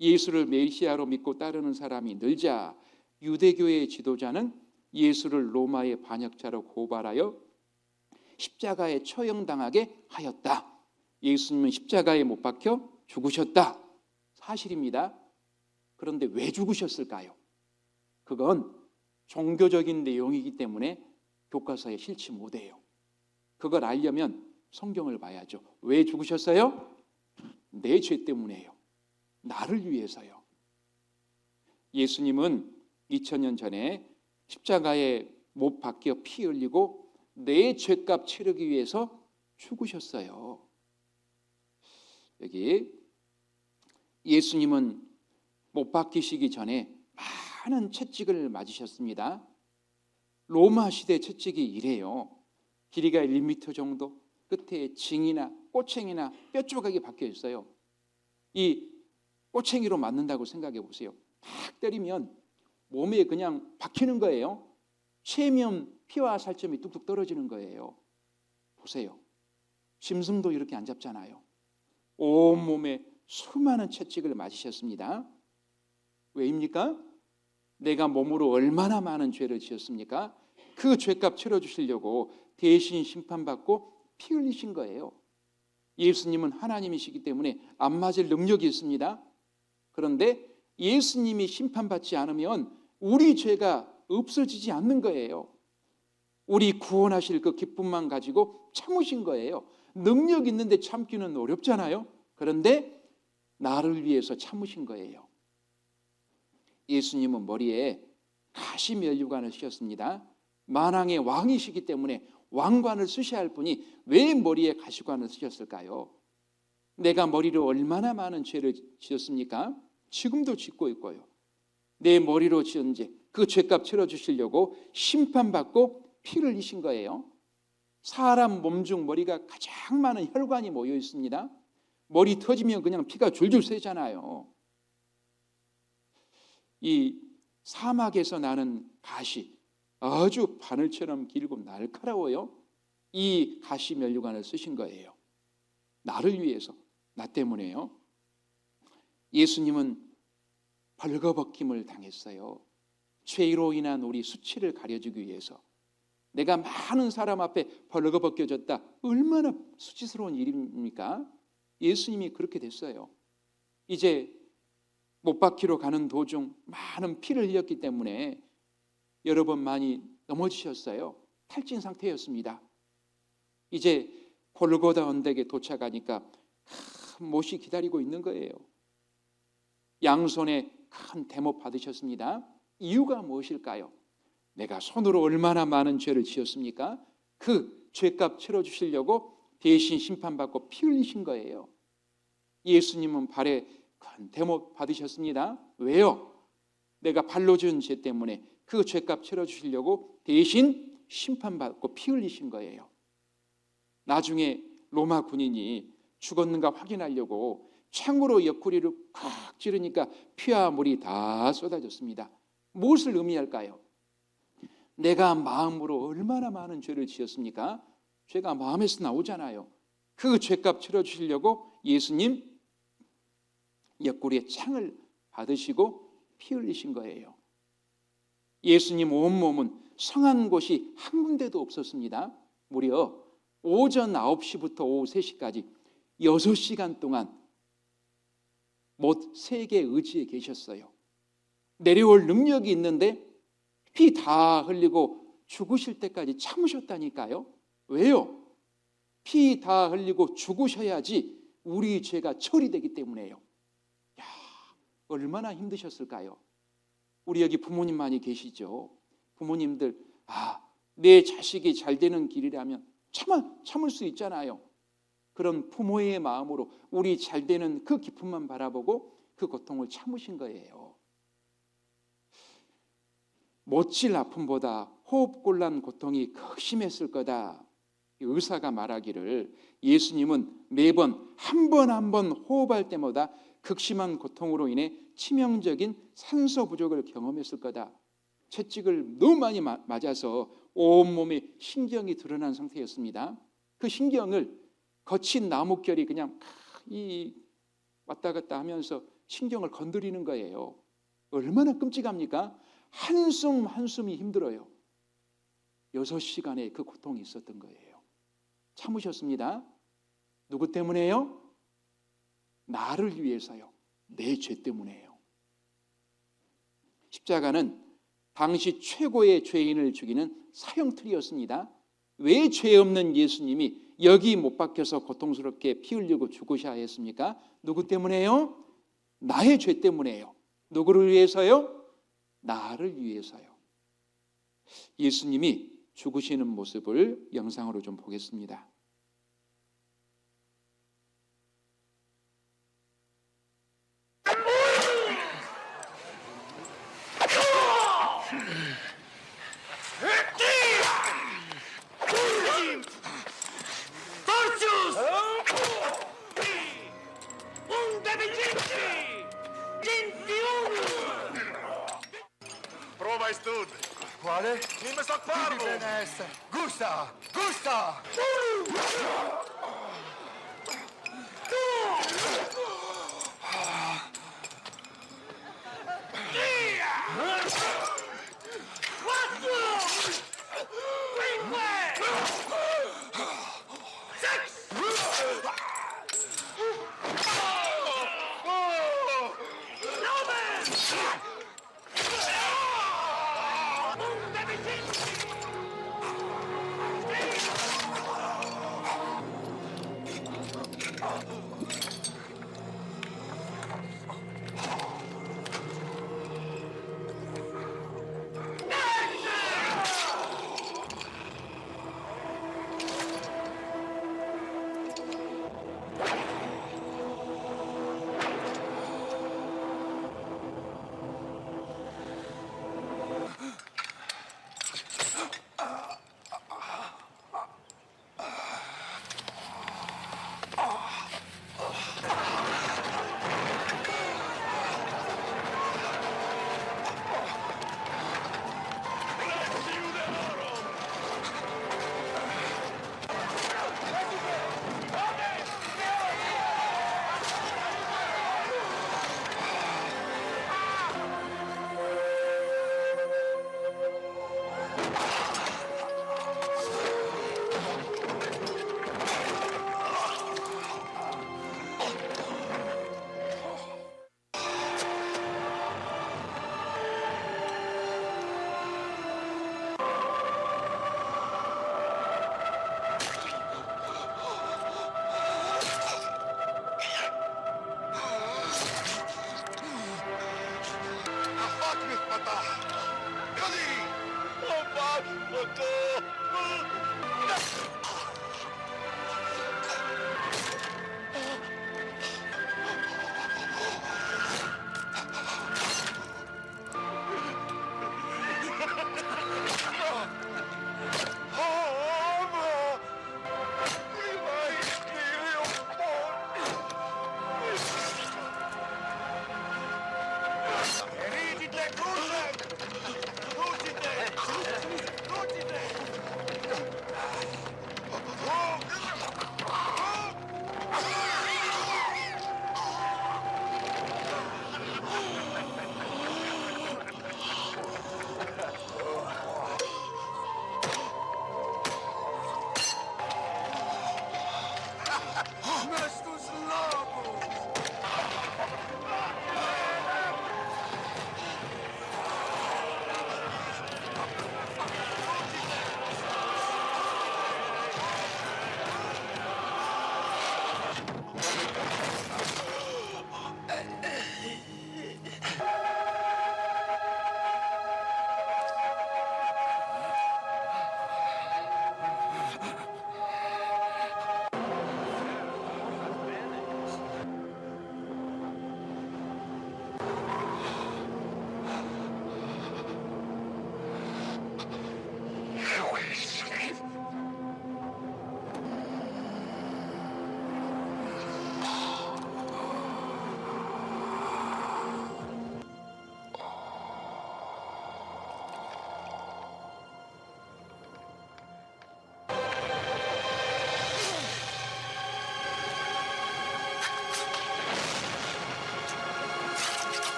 예수를 메시아로 믿고 따르는 사람이 늘자 유대교의 지도자는 예수를 로마의 반역자로 고발하여 십자가에 처형당하게 하였다. 예수님은 십자가에 못 박혀 죽으셨다. 사실입니다. 그런데 왜 죽으셨을까요? 그건 종교적인 내용이기 때문에 교과서에 실지 못해요. 그걸 알려면 성경을 봐야죠. 왜 죽으셨어요? 내 죄 때문에요. 나를 위해서요. 예수님은 2000년 전에 십자가에 못 박혀 피 흘리고 내 죄값 치르기 위해서 죽으셨어요. 여기 예수님은 못 박히시기 전에 많은 채찍을 맞으셨습니다. 로마 시대 채찍이 이래요. 길이가 1m 정도, 끝에 징이나 꼬챙이나 뼈 조각이 박혀 있어요. 이 꼬챙이로 맞는다고 생각해 보세요. 팍 때리면 몸에 그냥 박히는 거예요. 채면 피와 살점이 뚝뚝 떨어지는 거예요. 보세요. 짐승도 이렇게 안 잡잖아요. 온몸에 수많은 채찍을 맞으셨습니다. 왜입니까? 내가 몸으로 얼마나 많은 죄를 지었습니까? 그 죄값 치러주시려고 대신 심판받고 피 흘리신 거예요. 예수님은 하나님이시기 때문에 안 맞을 능력이 있습니다. 그런데 예수님이 심판받지 않으면 우리 죄가 없어지지 않는 거예요. 우리 구원하실 그 기쁨만 가지고 참으신 거예요. 능력 있는데 참기는 어렵잖아요. 그런데 나를 위해서 참으신 거예요. 예수님은 머리에 가시면류관을 쓰셨습니다. 만왕의 왕이시기 때문에 왕관을 쓰셔야 할 분이 왜 머리에 가시관을 쓰셨을까요? 내가 머리로 얼마나 많은 죄를 지었습니까? 지금도 짓고 있고요. 내 머리로 지은 죄, 그 죄값 치러주시려고 심판받고 피를 흘리신 거예요. 사람 몸 중 머리가 가장 많은 혈관이 모여 있습니다. 머리 터지면 그냥 피가 줄줄 새잖아요. 이 사막에서 나는 가시, 아주 바늘처럼 길고 날카로워요. 이 가시 면류관을 쓰신 거예요. 나를 위해서, 나 때문에요. 예수님은 벌거벗김을 당했어요. 죄로 인한 우리 수치를 가려주기 위해서. 내가 많은 사람 앞에 벌거벗겨졌다. 얼마나 수치스러운 일입니까? 예수님이 그렇게 됐어요. 이제 못 박히러 가는 도중 많은 피를 흘렸기 때문에 여러 번 많이 넘어지셨어요. 탈진 상태였습니다. 이제 골고다 언덕에 도착하니까 큰 못이 기다리고 있는 거예요. 양손에 큰 대못 받으셨습니다. 이유가 무엇일까요? 내가 손으로 얼마나 많은 죄를 지었습니까? 그 죄값 치러주시려고 대신 심판받고 피 흘리신 거예요. 예수님은 발에 큰 대못 받으셨습니다. 왜요? 내가 발로 지은 죄 때문에 그 죄값 치러주시려고 대신 심판받고 피 흘리신 거예요. 나중에 로마 군인이 죽었는가 확인하려고 창으로 옆구리를 콱 찌르니까 피와 물이 다 쏟아졌습니다. 무엇을 의미할까요? 내가 마음으로 얼마나 많은 죄를 지었습니까? 죄가 마음에서 나오잖아요. 그 죄값 치러주시려고 예수님 옆구리에 창을 받으시고 피 흘리신 거예요. 예수님 온몸은 성한 곳이 한 군데도 없었습니다. 무려 오전 9시부터 오후 3시까지 6시간 동안 못 세계 의지에 계셨어요. 내려올 능력이 있는데 피 다 흘리고 죽으실 때까지 참으셨다니까요. 왜요? 피 다 흘리고 죽으셔야지 우리 죄가 처리되기 때문에요. 야, 얼마나 힘드셨을까요? 우리 여기 부모님 많이 계시죠? 부모님들, 내 자식이 잘 되는 길이라면 참을 수 있잖아요. 그런 부모의 마음으로 우리 잘 되는 그 기쁨만 바라보고 그 고통을 참으신 거예요. 못질 아픔보다 호흡곤란 고통이 극심했을 거다. 의사가 말하기를 예수님은 매번 한 번 한 번 호흡할 때마다 극심한 고통으로 인해 치명적인 산소 부족을 경험했을 거다. 채찍을 너무 많이 맞아서 온몸에 신경이 드러난 상태였습니다. 그 신경을 거친 나뭇결이 그냥 왔다 갔다 하면서 신경을 건드리는 거예요. 얼마나 끔찍합니까? 한숨 한숨이 힘들어요. 6시간의 그 고통이 있었던 거예요. 참으셨습니다. 누구 때문에요? 나를 위해서요. 내 죄 때문에요. 십자가는 당시 최고의 죄인을 죽이는 사형틀이었습니다. 왜 죄 없는 예수님이 여기 못 박혀서 고통스럽게 피 흘리고 죽으셔야 했습니까? 누구 때문에요? 나의 죄 때문에요. 누구를 위해서요? 나를 위해서요. 예수님이 죽으시는 모습을 영상으로 좀 보겠습니다. Vale? Nimm es doch Parvo! Benesse. Gusta! Gusta! Fuck mich, Pata! Così! Oh, basta! Nestus Labus!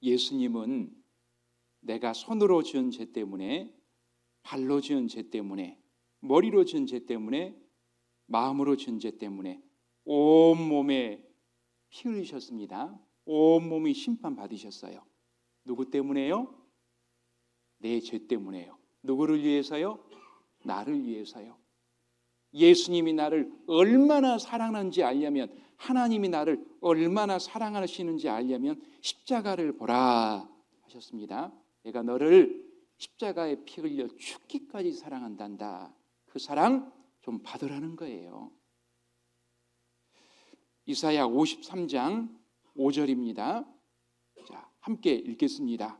예수님은 내가 손으로 지은 죄 때문에, 발로 지은 죄 때문에, 머리로 지은 죄 때문에, 마음으로 지은 죄 때문에 온몸에 피 흘리셨습니다. 온몸이 심판받으셨어요. 누구 때문에요? 내 죄 때문에요. 누구를 위해서요? 나를 위해서요. 예수님이 나를 얼마나 사랑하는지 알려면, 하나님이 나를 얼마나 사랑하시는지 알려면 십자가를 보라 하셨습니다. 내가 너를 십자가에 피 흘려 죽기까지 사랑한단다. 그 사랑 좀 받으라는 거예요. 이사야 53장 5절입니다. 자, 함께 읽겠습니다.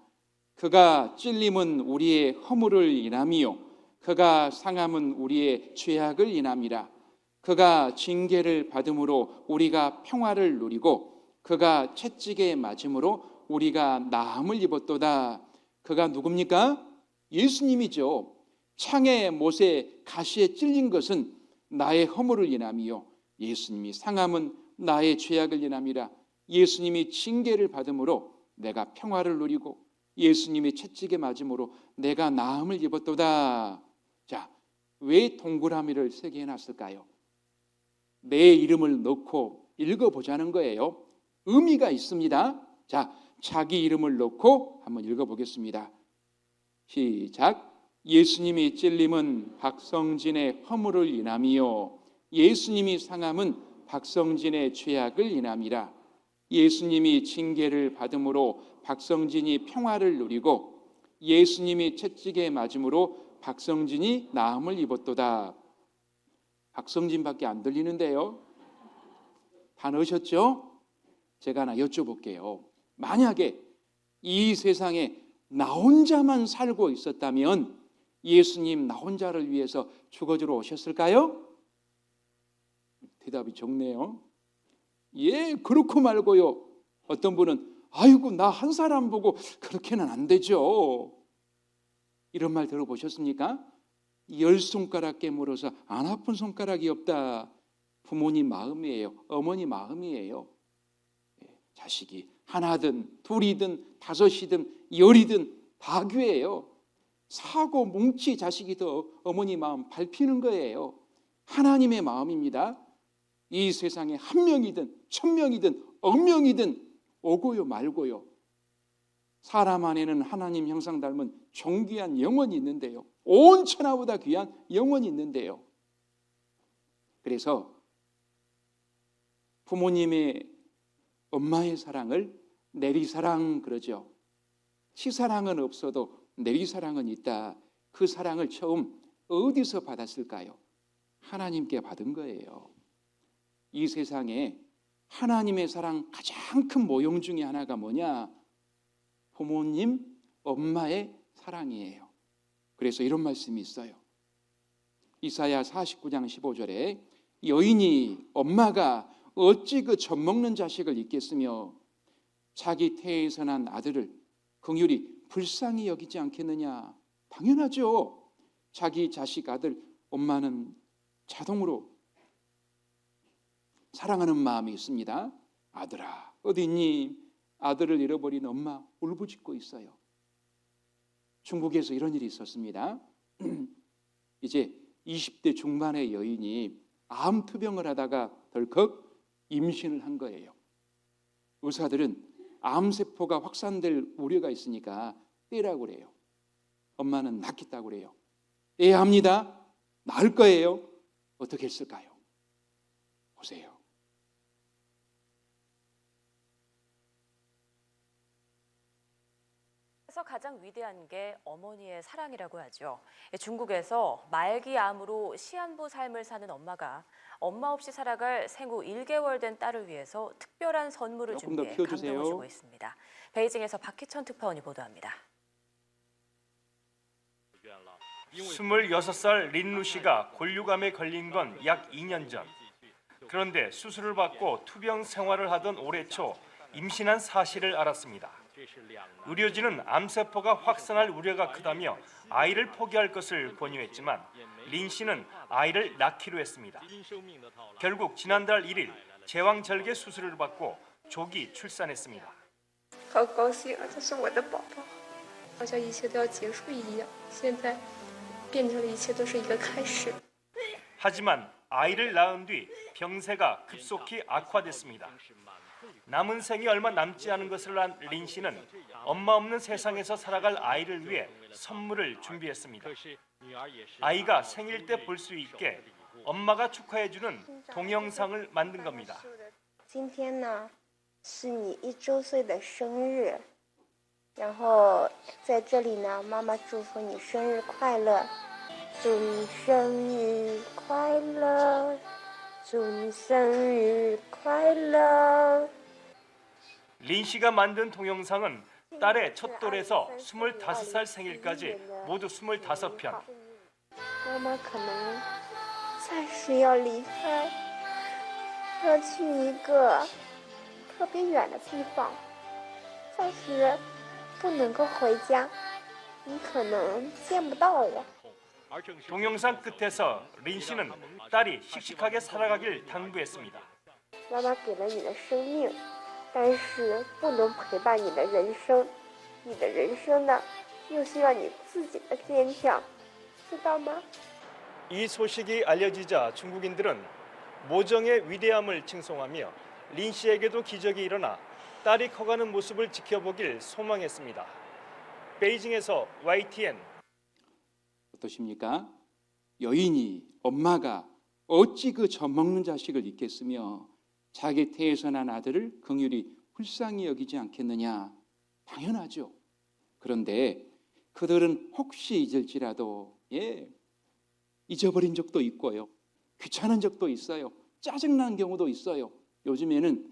그가 찔림은 우리의 허물을 인함이요 그가 상함은 우리의 죄악을 인함이라. 그가 징계를 받음으로 우리가 평화를 누리고 그가 채찍에 맞음으로 우리가 나음을 입었도다. 그가 누굽니까? 예수님이죠. 창에 못에 가시에 찔린 것은 나의 허물을 인함이요 예수님이 상함은 나의 죄악을 인함이라. 예수님이 징계를 받음으로 내가 평화를 누리고 예수님이 채찍에 맞음으로 내가 나음을 입었도다. 자, 왜 동그라미를 3개 해놨을까요? 내 이름을 넣고 읽어보자는 거예요. 의미가 있습니다. 자, 자기 이름을 넣고 한번 읽어보겠습니다. 시작. 예수님이 찔림은 박성진의 허물을 인함이요 예수님이 상함은 박성진의 죄악을 인함이라. 예수님이 징계를 받음으로 박성진이 평화를 누리고 예수님이 채찍에 맞음으로 박성진이 나음을 입었도다. 박성진밖에 안 들리는데요. 다 넣으셨죠? 제가 하나 여쭤볼게요. 만약에 이 세상에 나 혼자만 살고 있었다면 예수님 나 혼자를 위해서 죽어주러 오셨을까요? 대답이 적네요. 예, 그렇고 말고요. 어떤 분은 아이고 나 한 사람 보고 그렇게는 안 되죠. 이런 말 들어보셨습니까? 10손가락 깨물어서 안 아픈 손가락이 없다. 부모님 마음이에요. 어머니 마음이에요. 자식이 하나든 둘이든 다섯이든 열이든 다 귀해요. 사고 뭉치 자식이 더 어머니 마음 밟히는 거예요. 하나님의 마음입니다. 이 세상에 1명이든 1000명이든 10,000명이든 오고요 말고요. 사람 안에는 하나님 형상 닮은 존귀한 영혼이 있는데요. 온 천하보다 귀한 영혼이 있는데요. 그래서 부모님의 엄마의 사랑을 내리사랑 그러죠. 치사랑은 없어도 내리사랑은 있다. 그 사랑을 처음 어디서 받았을까요? 하나님께 받은 거예요. 이 세상에 하나님의 사랑 가장 큰 모형 중에 하나가 뭐냐? 부모님, 엄마의 사랑이에요. 그래서 이런 말씀이 있어요. 이사야 49장 15절에 여인이 엄마가 어찌 그 젖먹는 자식을 잊겠으며 자기 태에서 난 아들을 긍휼히 불쌍히 여기지 않겠느냐. 당연하죠. 자기 자식 아들 엄마는 자동으로 사랑하는 마음이 있습니다. 아들아 어디 있니? 아들을 잃어버린 엄마 울부짖고 있어요. 중국에서 이런 일이 있었습니다. 이제 20대 중반의 여인이 암투병을 하다가 덜컥 임신을 한 거예요. 의사들은 암세포가 확산될 우려가 있으니까 떼라고 그래요. 엄마는 낳겠다고 그래요. 애 합니다. 낳을 거예요. 어떻게 했을까요? 보세요. 그래서 가장 위대한 게 어머니의 사랑이라고 하죠. 중국에서 말기암으로 시한부 삶을 사는 엄마가 엄마 없이 살아갈 생후 1개월 된 딸을 위해서 특별한 선물을 조금 더 준비해 키워주세요. 감동을 주고 있습니다. 베이징에서 박희천 특파원이 보도합니다. 26살 린루 씨가 골류감에 걸린 건 약 2년 전. 그런데 수술을 받고 투병 생활을 하던 올해 초 임신한 사실을 알았습니다. 의료진은 암세포가 확산할 우려가 크다며 아이를 포기할 것을 권유했지만 린 씨는 아이를 낳기로 했습니다. 결국 지난달 1일 제왕절개 수술을 받고 조기 출산했습니다. 好高兴啊！这是我的宝宝，好像一切都要结束一样。现在变成了一切都是一个开始。 하지만 아이를 낳은 뒤 병세가 급속히 악화됐습니다. 남은 생이 얼마 남지 않은 것을 안 린 씨는 엄마 없는 세상에서 살아갈 아이를 위해 선물을 준비했습니다. 아이가 생일 때 볼 수 있게 엄마가 축하해주는 동영상을 만든 겁니다. 今天呢，是你1周岁的生日，然后在这里呢，妈妈祝福你生日快乐，祝你生日快乐，祝你生日快乐。 린 씨가 만든 동영상은 딸의 첫 돌에서 25살 생일까지 모두 25편. 妈妈可能暂时要离开，要去一个特别远的地方，暂时不能够回家，你可能见不到我。 동영상 끝에서 린 씨는 딸이 씩씩하게 살아가길 당부했습니다. 妈妈给了你的生命，但是不能陪伴你的人生，你的人生呢，又需要你自己的坚强，知道吗？ 이 소식이 알려지자 중국인들은 모정의 위대함을 칭송하며 린 씨에게도 기적이 일어나 딸이 커가는 모습을 지켜보길 소망했습니다. 베이징에서 YTN 어떠십니까? 여인이 엄마가 어찌 그 젖먹는 자식을 잊겠으며 자기 태에서 난 아들을 긍휼히 불쌍히 여기지 않겠느냐? 당연하죠. 그런데 그들은 혹시 잊을지라도 잊어버린 적도 있고요. 귀찮은 적도 있어요. 짜증난 경우도 있어요. 요즘에는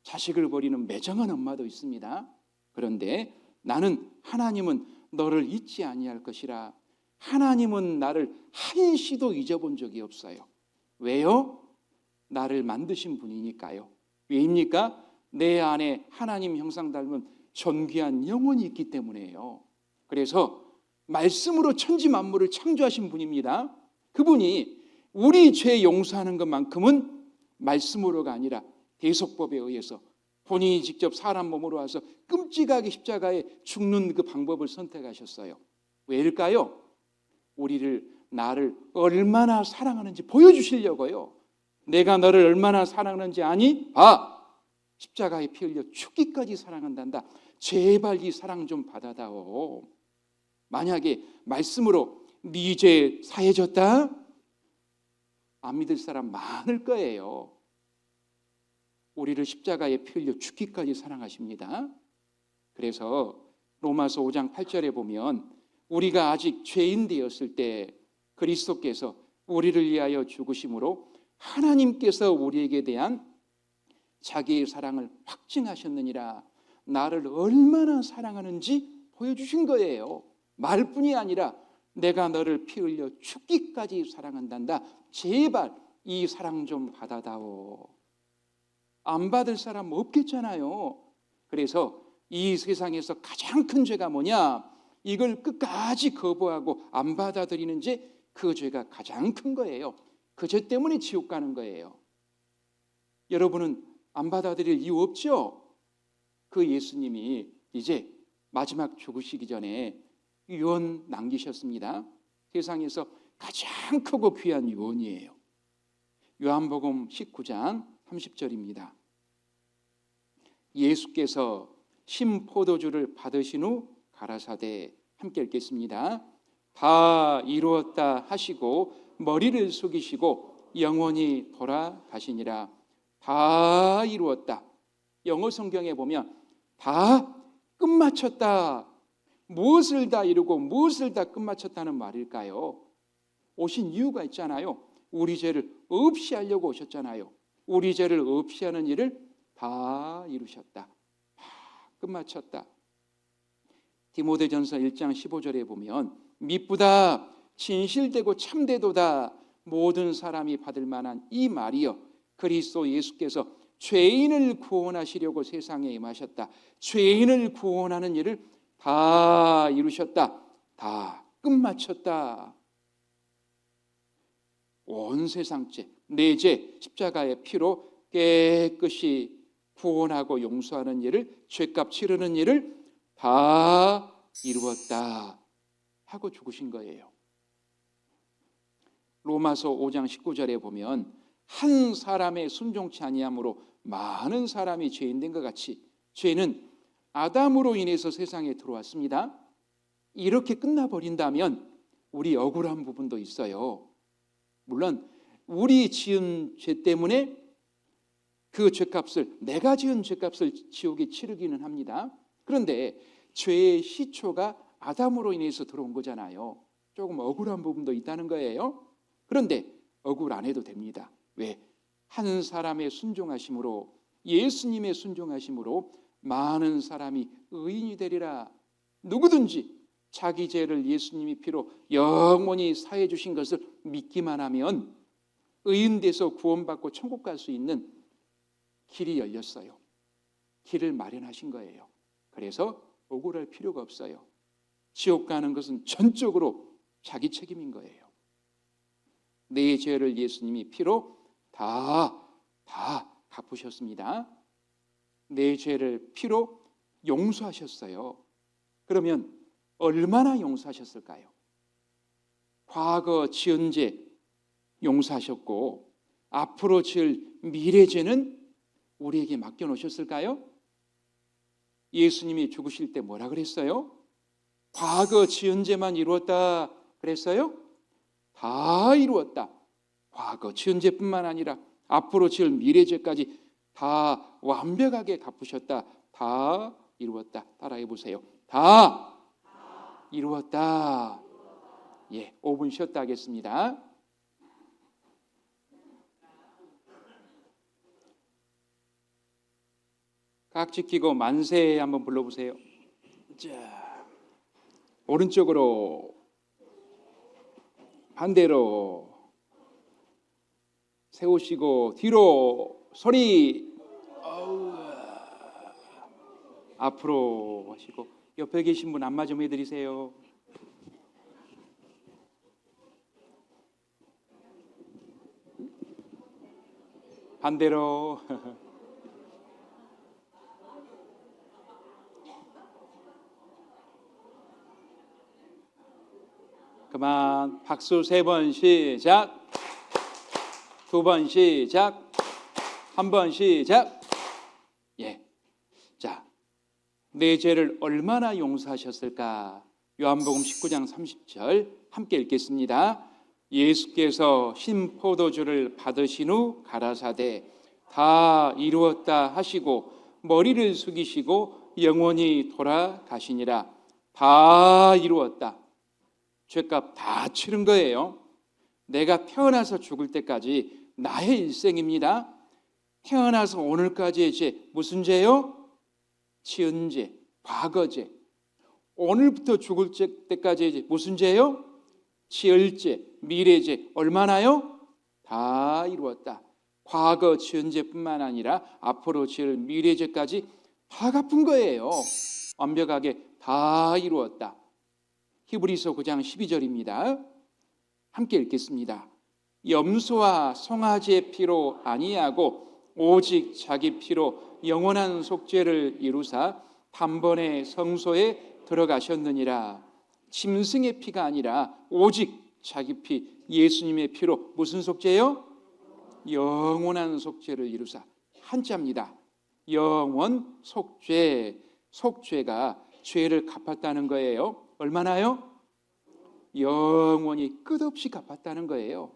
자식을 버리는 매정한 엄마도 있습니다. 그런데 나는 하나님은 너를 잊지 아니할 것이라. 하나님은 나를 한시도 잊어본 적이 없어요. 왜요? 나를 만드신 분이니까요. 왜입니까? 내 안에 하나님 형상 닮은 존귀한 영혼이 있기 때문에요. 그래서 말씀으로 천지 만물을 창조하신 분입니다. 그분이 우리 죄 용서하는 것만큼은 말씀으로가 아니라 대속법에 의해서 본인이 직접 사람 몸으로 와서 끔찍하게 십자가에 죽는 그 방법을 선택하셨어요. 왜일까요? 나를 얼마나 사랑하는지 보여주시려고요. 내가 너를 얼마나 사랑하는지 아니? 봐! 십자가에 피 흘려 죽기까지 사랑한단다. 제발 이 사랑 좀 받아다오. 만약에 말씀으로 네 죄 사해졌다? 안 믿을 사람 많을 거예요. 우리를 십자가에 피 흘려 죽기까지 사랑하십니다. 그래서 로마서 5장 8절에 보면 우리가 아직 죄인 되었을 때 그리스도께서 우리를 위하여 죽으심으로 하나님께서 우리에게 대한 자기의 사랑을 확증하셨느니라. 나를 얼마나 사랑하는지 보여주신 거예요. 말뿐이 아니라 내가 너를 피 흘려 죽기까지 사랑한단다. 제발 이 사랑 좀 받아다오. 안 받을 사람 없겠잖아요. 그래서 이 세상에서 가장 큰 죄가 뭐냐? 이걸 끝까지 거부하고 안 받아들이는 죄, 그 죄가 가장 큰 거예요. 그 죄 때문에 지옥 가는 거예요. 여러분은 안 받아들일 이유 없죠? 그 예수님이 이제 마지막 죽으시기 전에 유언 남기셨습니다. 세상에서 가장 크고 귀한 유언이에요. 요한복음 19장 30절입니다. 예수께서 신포도주를 받으신 후 가라사대, 함께 읽겠습니다. 다 이루었다 하시고 머리를 숙이시고 영원히 돌아가시니라. 다 이루었다. 영어 성경에 보면 다 끝마쳤다. 무엇을 다 이루고 무엇을 다 끝마쳤다는 말일까요? 오신 이유가 있잖아요. 우리 죄를 없이 하려고 오셨잖아요. 우리 죄를 없이 하는 일을 다 이루셨다. 다 끝마쳤다. 디모데전서 1장 15절에 보면 미쁘다 진실되고 참되도다 모든 사람이 받을 만한 이 말이여 그리스도 예수께서 죄인을 구원하시려고 세상에 임하셨다. 죄인을 구원하는 일을 다 이루셨다. 다 끝마쳤다. 온 세상 죄, 내 죄 십자가의 피로 깨끗이 구원하고 용서하는 일을, 죄값 치르는 일을 다 이루었다 하고 죽으신 거예요. 로마서 5장 19절에 보면 한 사람의 순종치 아니함으로 많은 사람이 죄인 된 것 같이 죄는 아담으로 인해서 세상에 들어왔습니다. 이렇게 끝나버린다면 우리 억울한 부분도 있어요. 물론 우리 지은 죄 때문에 그 죄값을, 내가 지은 죄값을 지옥에 치르기는 합니다. 그런데 죄의 시초가 아담으로 인해서 들어온 거잖아요. 조금 억울한 부분도 있다는 거예요. 그런데 억울 안 해도 됩니다. 왜? 한 사람의 순종하심으로, 예수님의 순종하심으로 많은 사람이 의인이 되리라. 누구든지 자기 죄를 예수님이 피로 영원히 사해 주신 것을 믿기만 하면 의인 돼서 구원받고 천국 갈 수 있는 길이 열렸어요. 길을 마련하신 거예요. 그래서 억울할 필요가 없어요. 지옥 가는 것은 전적으로 자기 책임인 거예요. 내 죄를 예수님이 피로 다 갚으셨습니다. 내 죄를 피로 용서하셨어요. 그러면 얼마나 용서하셨을까요? 과거 지은 죄 용서하셨고 앞으로 지을 미래 죄는 우리에게 맡겨놓으셨을까요? 예수님이 죽으실 때 뭐라 그랬어요? 과거 지은 죄만 이루었다 그랬어요? 다 이루었다. 과거 지은 죄뿐만 아니라 앞으로 지을 미래 죄까지 다 완벽하게 갚으셨다. 다 이루었다. 따라해 보세요. 다 이루었다. 예, 5분 쉬었다 하겠습니다. 각지 끼고 만세 한번 불러보세요. 자, 오른쪽으로 반대로 세우시고 뒤로 소리 앞으로 하시고 옆에 계신 분 안마 좀 해드리세요. 반대로 그만. 박수 3번 시작. 2번 시작. 1번 시작. 예. 자, 내 죄를 얼마나 용서하셨을까? 요한복음 19장 30절 함께 읽겠습니다. 예수께서 신 포도주를 받으신 후 가라사대 다 이루었다 하시고 머리를 숙이시고 영원히 돌아가시니라. 다 이루었다. 죄값 다 치른 거예요. 내가 태어나서 죽을 때까지 나의 일생입니다. 태어나서 오늘까지의 죄 무슨 죄요? 지은 죄, 과거 죄. 오늘부터 죽을 때까지의 죄 무슨 죄요? 지을 죄, 미래 죄. 얼마나요? 다 이루었다. 과거 지은 죄뿐만 아니라 앞으로 지을 미래 죄까지 다 갚은 거예요. 완벽하게 다 이루었다. 히브리서 9장 12절입니다. 함께 읽겠습니다. 염소와 송아지의 피로 아니하고 오직 자기 피로 영원한 속죄를 이루사 단번에 성소에 들어가셨느니라. 짐승의 피가 아니라 오직 자기 피 예수님의 피로 무슨 속죄요? 영원한 속죄를 이루사. 한자입니다. 영원 속죄. 속죄가 죄를 갚았다는 거예요. 얼마나요? 영원히 끝없이 갚았다는 거예요.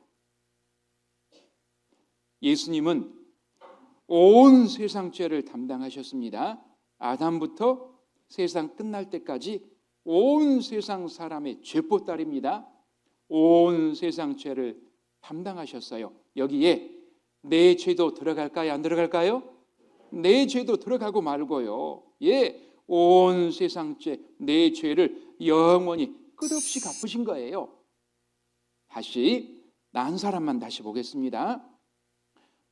예수님은 온 세상 죄를 담당하셨습니다. 아담부터 세상 끝날 때까지 온 세상 사람의 죄보따리입니다. 온 세상 죄를 담당하셨어요. 여기에 내 죄도 들어갈까요? 안 들어갈까요? 내 죄도 들어가고 말고요. 예, 온 세상 죄, 내 죄를 영원히 끝없이 갚으신 거예요. 다시 난 사람만 다시 보겠습니다.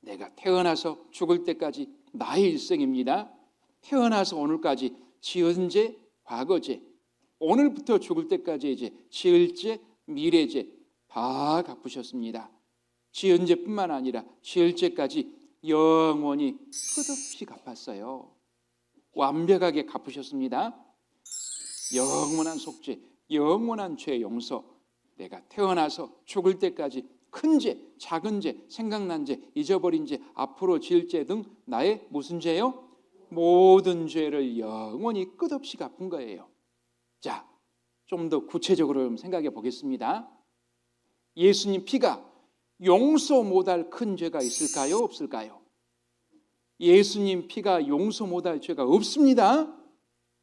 내가 태어나서 죽을 때까지 나의 일생입니다. 태어나서 오늘까지 지은 죄, 과거 죄, 오늘부터 죽을 때까지 이제 지을 죄, 미래 죄 다 갚으셨습니다. 지은 죄뿐만 아니라 지을 죄까지 영원히 끝없이 갚았어요. 완벽하게 갚으셨습니다. 영원한 속죄, 영원한 죄 용서. 내가 태어나서 죽을 때까지 큰 죄, 작은 죄, 생각난 죄, 잊어버린 죄, 앞으로 지을 죄 등 나의 무슨 죄요? 모든 죄를 영원히 끝없이 갚은 거예요. 자, 좀 더 구체적으로 생각해 보겠습니다. 예수님 피가 용서 못할 큰 죄가 있을까요? 없을까요? 예수님 피가 용서 못할 죄가 없습니다.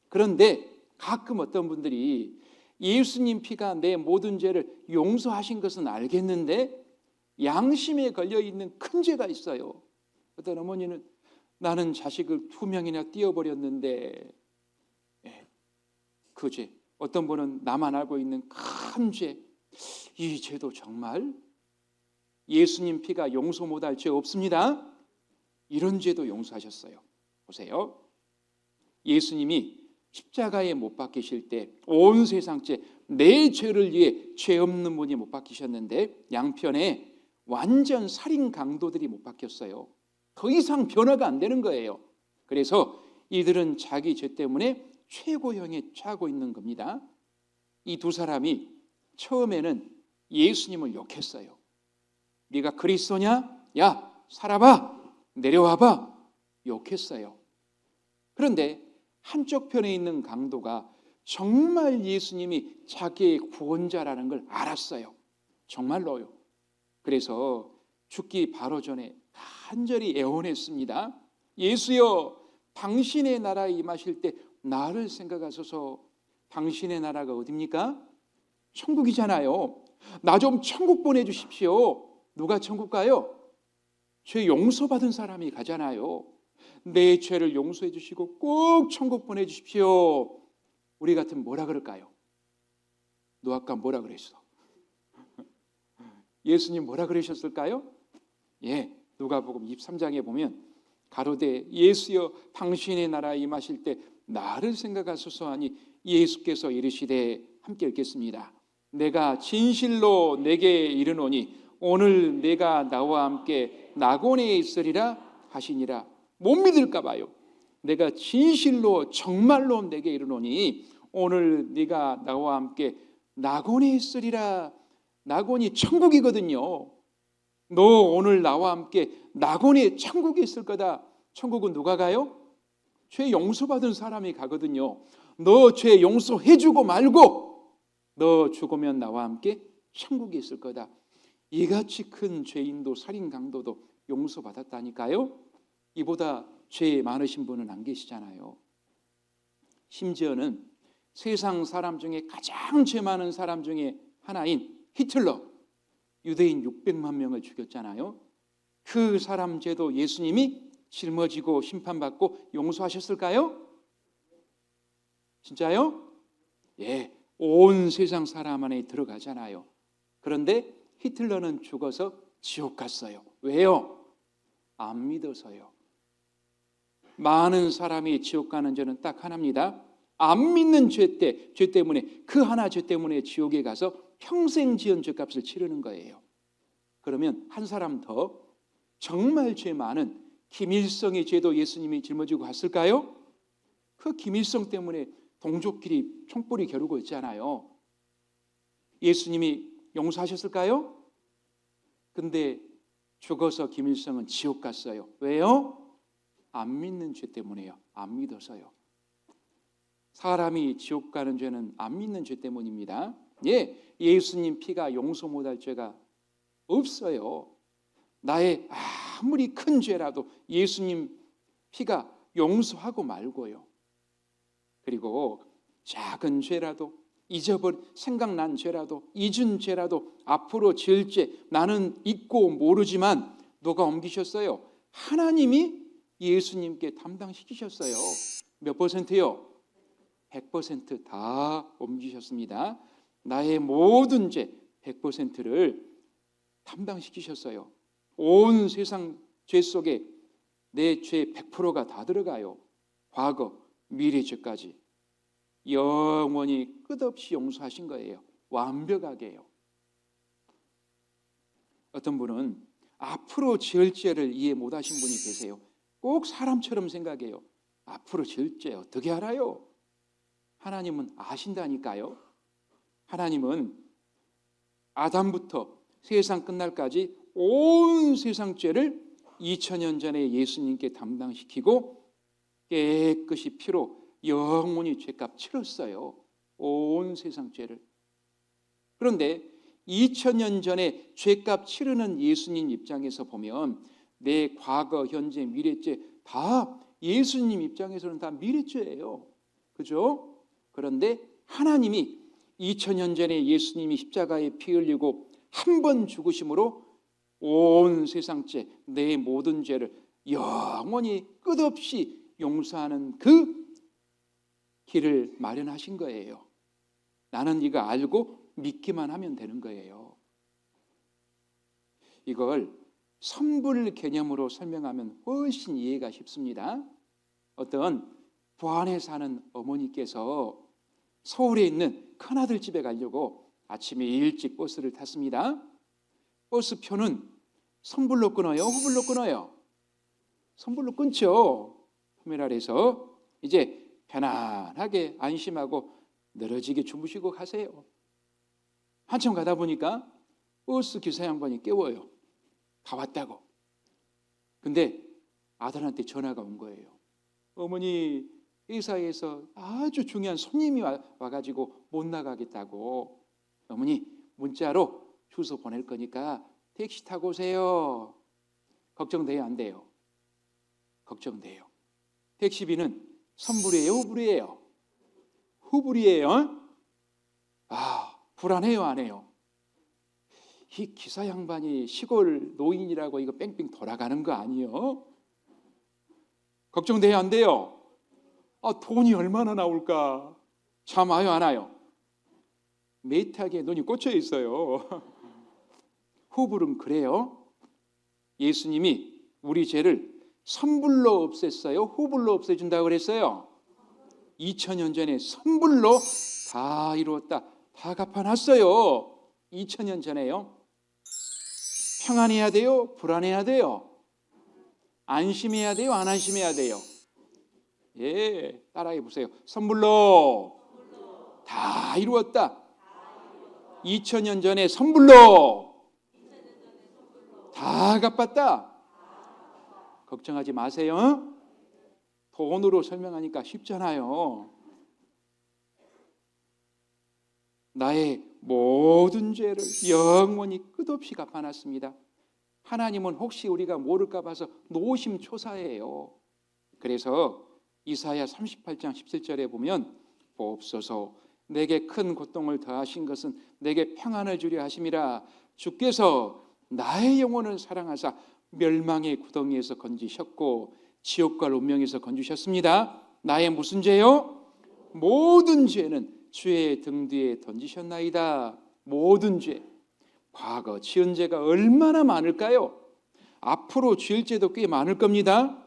그런데 가끔 어떤 분들이 예수님 피가 내 모든 죄를 용서하신 것은 알겠는데 양심에 걸려있는 큰 죄가 있어요. 어떤 어머니는 나는 자식을 2명이나 띄워버렸는데 그 죄 어떤 분은 나만 알고 있는 큰 죄, 이 죄도 정말 예수님 피가 용서 못할 죄 없습니다. 이런 죄도 용서하셨어요. 보세요. 예수님이 십자가에 못 박히실 때 온 세상 죄, 내 죄를 위해 죄 없는 분이 못 박히셨는데 양편에 완전 살인 강도들이 못 박혔어요. 더 이상 변화가 안 되는 거예요. 그래서 이들은 자기 죄 때문에 최고형에 처하고 있는 겁니다. 이 두 사람이 처음에는 예수님을 욕했어요. 네가 그리스도냐? 야, 살아봐, 내려와봐, 욕했어요. 그런데 한쪽 편에 있는 강도가 정말 예수님이 자기의 구원자라는 걸 알았어요. 정말로요. 그래서 죽기 바로 전에 간절히 애원했습니다. 예수여, 당신의 나라에 임하실 때 나를 생각하소서. 당신의 나라가 어디입니까? 천국이잖아요. 나 좀 천국 보내주십시오. 누가 천국 가요? 죄 용서받은 사람이 가잖아요. 내 죄를 용서해 주시고 꼭 천국 보내주십시오. 우리 같으면 뭐라 그럴까요? 너 아까 뭐라 그랬어? 예수님 뭐라 그러셨을까요? 예, 누가복음 23장에 보면 가로되 예수여 당신의 나라에 임하실 때 나를 생각하소서 하니 예수께서 이르시되, 함께 읽겠습니다. 내가 진실로 내게 이르노니 오늘 내가 나와 함께 낙원에 있으리라 하시니라. 못 믿을까 봐요. 내가 진실로 정말로 내게 이르노니 오늘 네가 나와 함께 낙원에 있으리라. 낙원이 천국이거든요. 너 오늘 나와 함께 낙원에 천국에 있을 거다. 천국은 누가 가요? 죄 용서받은 사람이 가거든요. 너 죄 용서해주고 말고 너 죽으면 나와 함께 천국에 있을 거다. 이같이 큰 죄인도 살인 강도도 용서받았다니까요. 이보다 죄 많으신 분은 안 계시잖아요. 심지어는 세상 사람 중에 가장 죄 많은 사람 중에 하나인 히틀러, 유대인 600만 명을 죽였잖아요. 그 사람 죄도 예수님이 짊어지고 심판받고 용서하셨을까요? 진짜요? 예, 온 세상 사람 안에 들어가잖아요. 그런데 히틀러는 죽어서 지옥 갔어요. 왜요? 안 믿어서요. 많은 사람이 지옥 가는 죄는 딱 하나입니다. 안 믿는 죄 때문에, 그 하나 죄 때문에 지옥에 가서 평생 지은 죄값을 치르는 거예요. 그러면 한 사람 더, 정말 죄 많은 김일성의 죄도 예수님이 짊어지고 갔을까요? 그 김일성 때문에 동족끼리 총불이 겨루고 있잖아요. 예수님이 용서하셨을까요? 근데 죽어서 김일성은 지옥 갔어요. 왜요? 안 믿는 죄 때문에요. 안 믿어서요. 사람이 지옥 가는 죄는 안 믿는 죄 때문입니다. 예, 예수님 피가 용서 못할 죄가 없어요. 나의 아무리 큰 죄라도 예수님 피가 용서하고 말고요. 그리고 작은 죄라도, 생각난 죄라도, 잊은 죄라도, 앞으로 지을 죄 나는 잊고 모르지만 누가 옮기셨어요? 하나님이 예수님께 담당시키셨어요. 몇 %요? 100% 다 옮기셨습니다. 나의 모든 죄 100%를 담당시키셨어요. 온 세상 죄 속에 내 죄 100%가 다 들어가요. 과거, 미래 죄까지 영원히 끝없이 용서하신 거예요. 완벽하게요. 어떤 분은 앞으로 지을 죄를 이해 못하신 분이 계세요. 꼭 사람처럼 생각해요. 앞으로 지을 죄 어떻게 알아요? 하나님은 아신다니까요. 하나님은 아담부터 세상 끝날까지 온 세상 죄를 2000년 전에 예수님께 담당시키고 깨끗이 피로 영원히 죄값 치렀어요. 온 세상 죄를. 그런데 2000년 전에 죄값 치르는 예수님 입장에서 보면 내 과거, 현재, 미래죄 다 예수님 입장에서는 다 미래죄예요. 그죠? 그런데 하나님이 2000년 전에 예수님이 십자가에 피 흘리고 한 번 죽으심으로 온 세상 죄, 내 모든 죄를 영원히 끝없이 용서하는 그 길을 마련하신 거예요. 나는 이거 알고 믿기만 하면 되는 거예요. 이걸 선불 개념으로 설명하면 훨씬 이해가 쉽습니다. 어떤 부안에 사는 어머니께서 서울에 있는 큰아들 집에 가려고 아침에 일찍 버스를 탔습니다. 버스표는 선불로 끊어요? 후불로 끊어요? 선불로 끊죠. 터미널에서 이제 편안하게 안심하고 늘어지게 주무시고 가세요. 한참 가다 보니까 버스 기사 양반이 깨워요. 다 왔다고. 근데 아들한테 전화가 온 거예요. 어머니, 회사에서 아주 중요한 손님이 와가지고 못 나가겠다고. 어머니, 문자로 주소 보낼 거니까 택시 타고 오세요. 걱정돼요, 안 돼요? 걱정돼요. 택시비는 선불이에요, 후불이에요? 후불이에요. 아, 불안해요, 안 해요? 이 기사 양반이 시골 노인이라고 이거 뺑뺑 돌아가는 거 아니에요? 걱정돼요, 안 돼요? 아, 돈이 얼마나 나올까? 참 와요, 안 와요? 매탁에 눈이 꽂혀 있어요. 후불은 그래요. 예수님이 우리 죄를 선불로 없앴어요, 후불로 없애준다고 그랬어요? 2000년 전에 선불로 다 이루었다, 다 갚아놨어요. 2000년 전에요. 평안해야 돼요, 불안해야 돼요? 안심해야 돼요, 안 안심해야 돼요? 예, 따라해 보세요. 선불로 다 이루었다. 2000년 전에 선불로 다 갚았다. 걱정하지 마세요. 돈으로 설명하니까 쉽잖아요. 나의 모든 죄를 영원히 끝없이 갚아놨습니다. 하나님은 혹시 우리가 모를까 봐서 노심초사해요. 그래서 이사야 38장 17절에 보면 보옵소서 내게 큰 고통을 더하신 것은 내게 평안을 주려 하심이라. 주께서 나의 영혼을 사랑하사 멸망의 구덩이에서 건지셨고 지옥과 운명에서 건지셨습니다. 나의 무슨 죄요? 모든 죄는 주의 등 뒤에 던지셨나이다. 모든 죄. 과거 지은 죄가 얼마나 많을까요? 앞으로 지을 죄도 꽤 많을 겁니다.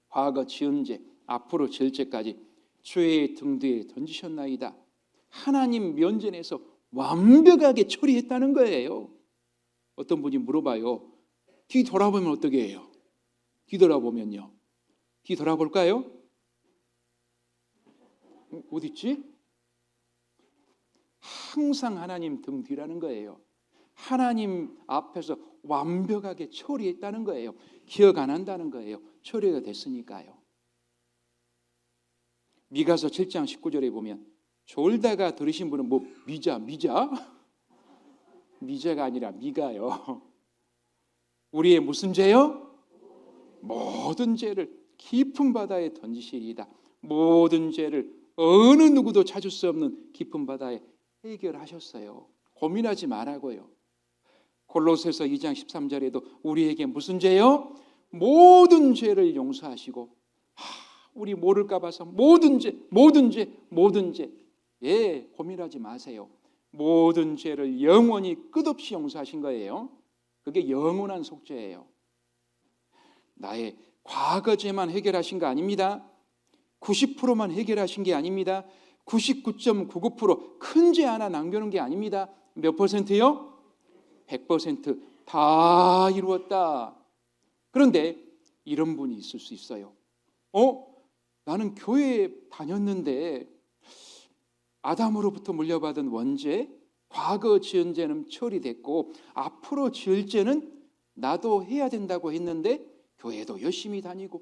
과거 지은 죄, 앞으로 지을 죄까지 주의 등 뒤에 던지셨나이다. 하나님 면전에서 완벽하게 처리했다는 거예요. 어떤 분이 물어봐요. 뒤돌아보면 어떻게 해요? 뒤돌아보면요. 뒤돌아볼까요? 어디 있지? 항상 하나님 등 뒤라는 거예요. 하나님 앞에서 완벽하게 처리했다는 거예요. 기억 안 한다는 거예요. 처리가 됐으니까요. 미가서 7장 19절에 보면 졸다가 들으신 분은 뭐 미자? 미자가 아니라 미가요. 우리의 무슨 죄요? 모든 죄를 깊은 바다에 던지시리이다. 모든 죄를 어느 누구도 찾을 수 없는 깊은 바다에 해결하셨어요. 고민하지 말라고요. 골로새서 2장 13절에도 우리에게 무슨 죄요? 모든 죄를 용서하시고 우리 모를까 봐서 모든 죄. 예, 고민하지 마세요. 모든 죄를 영원히 끝없이 용서하신 거예요. 그게 영원한 속죄예요. 나의 과거 죄만 해결하신 거 아닙니다. 90%만 해결하신 게 아닙니다. 99.99% 큰 죄 하나 남겨놓은 게 아닙니다. 몇 %요? 100% 다 이루었다. 그런데 이런 분이 있을 수 있어요. 나는 교회에 다녔는데 아담으로부터 물려받은 원죄, 과거 지은 죄는 처리됐고 앞으로 지을 죄는 나도 해야 된다고 했는데 교회도 열심히 다니고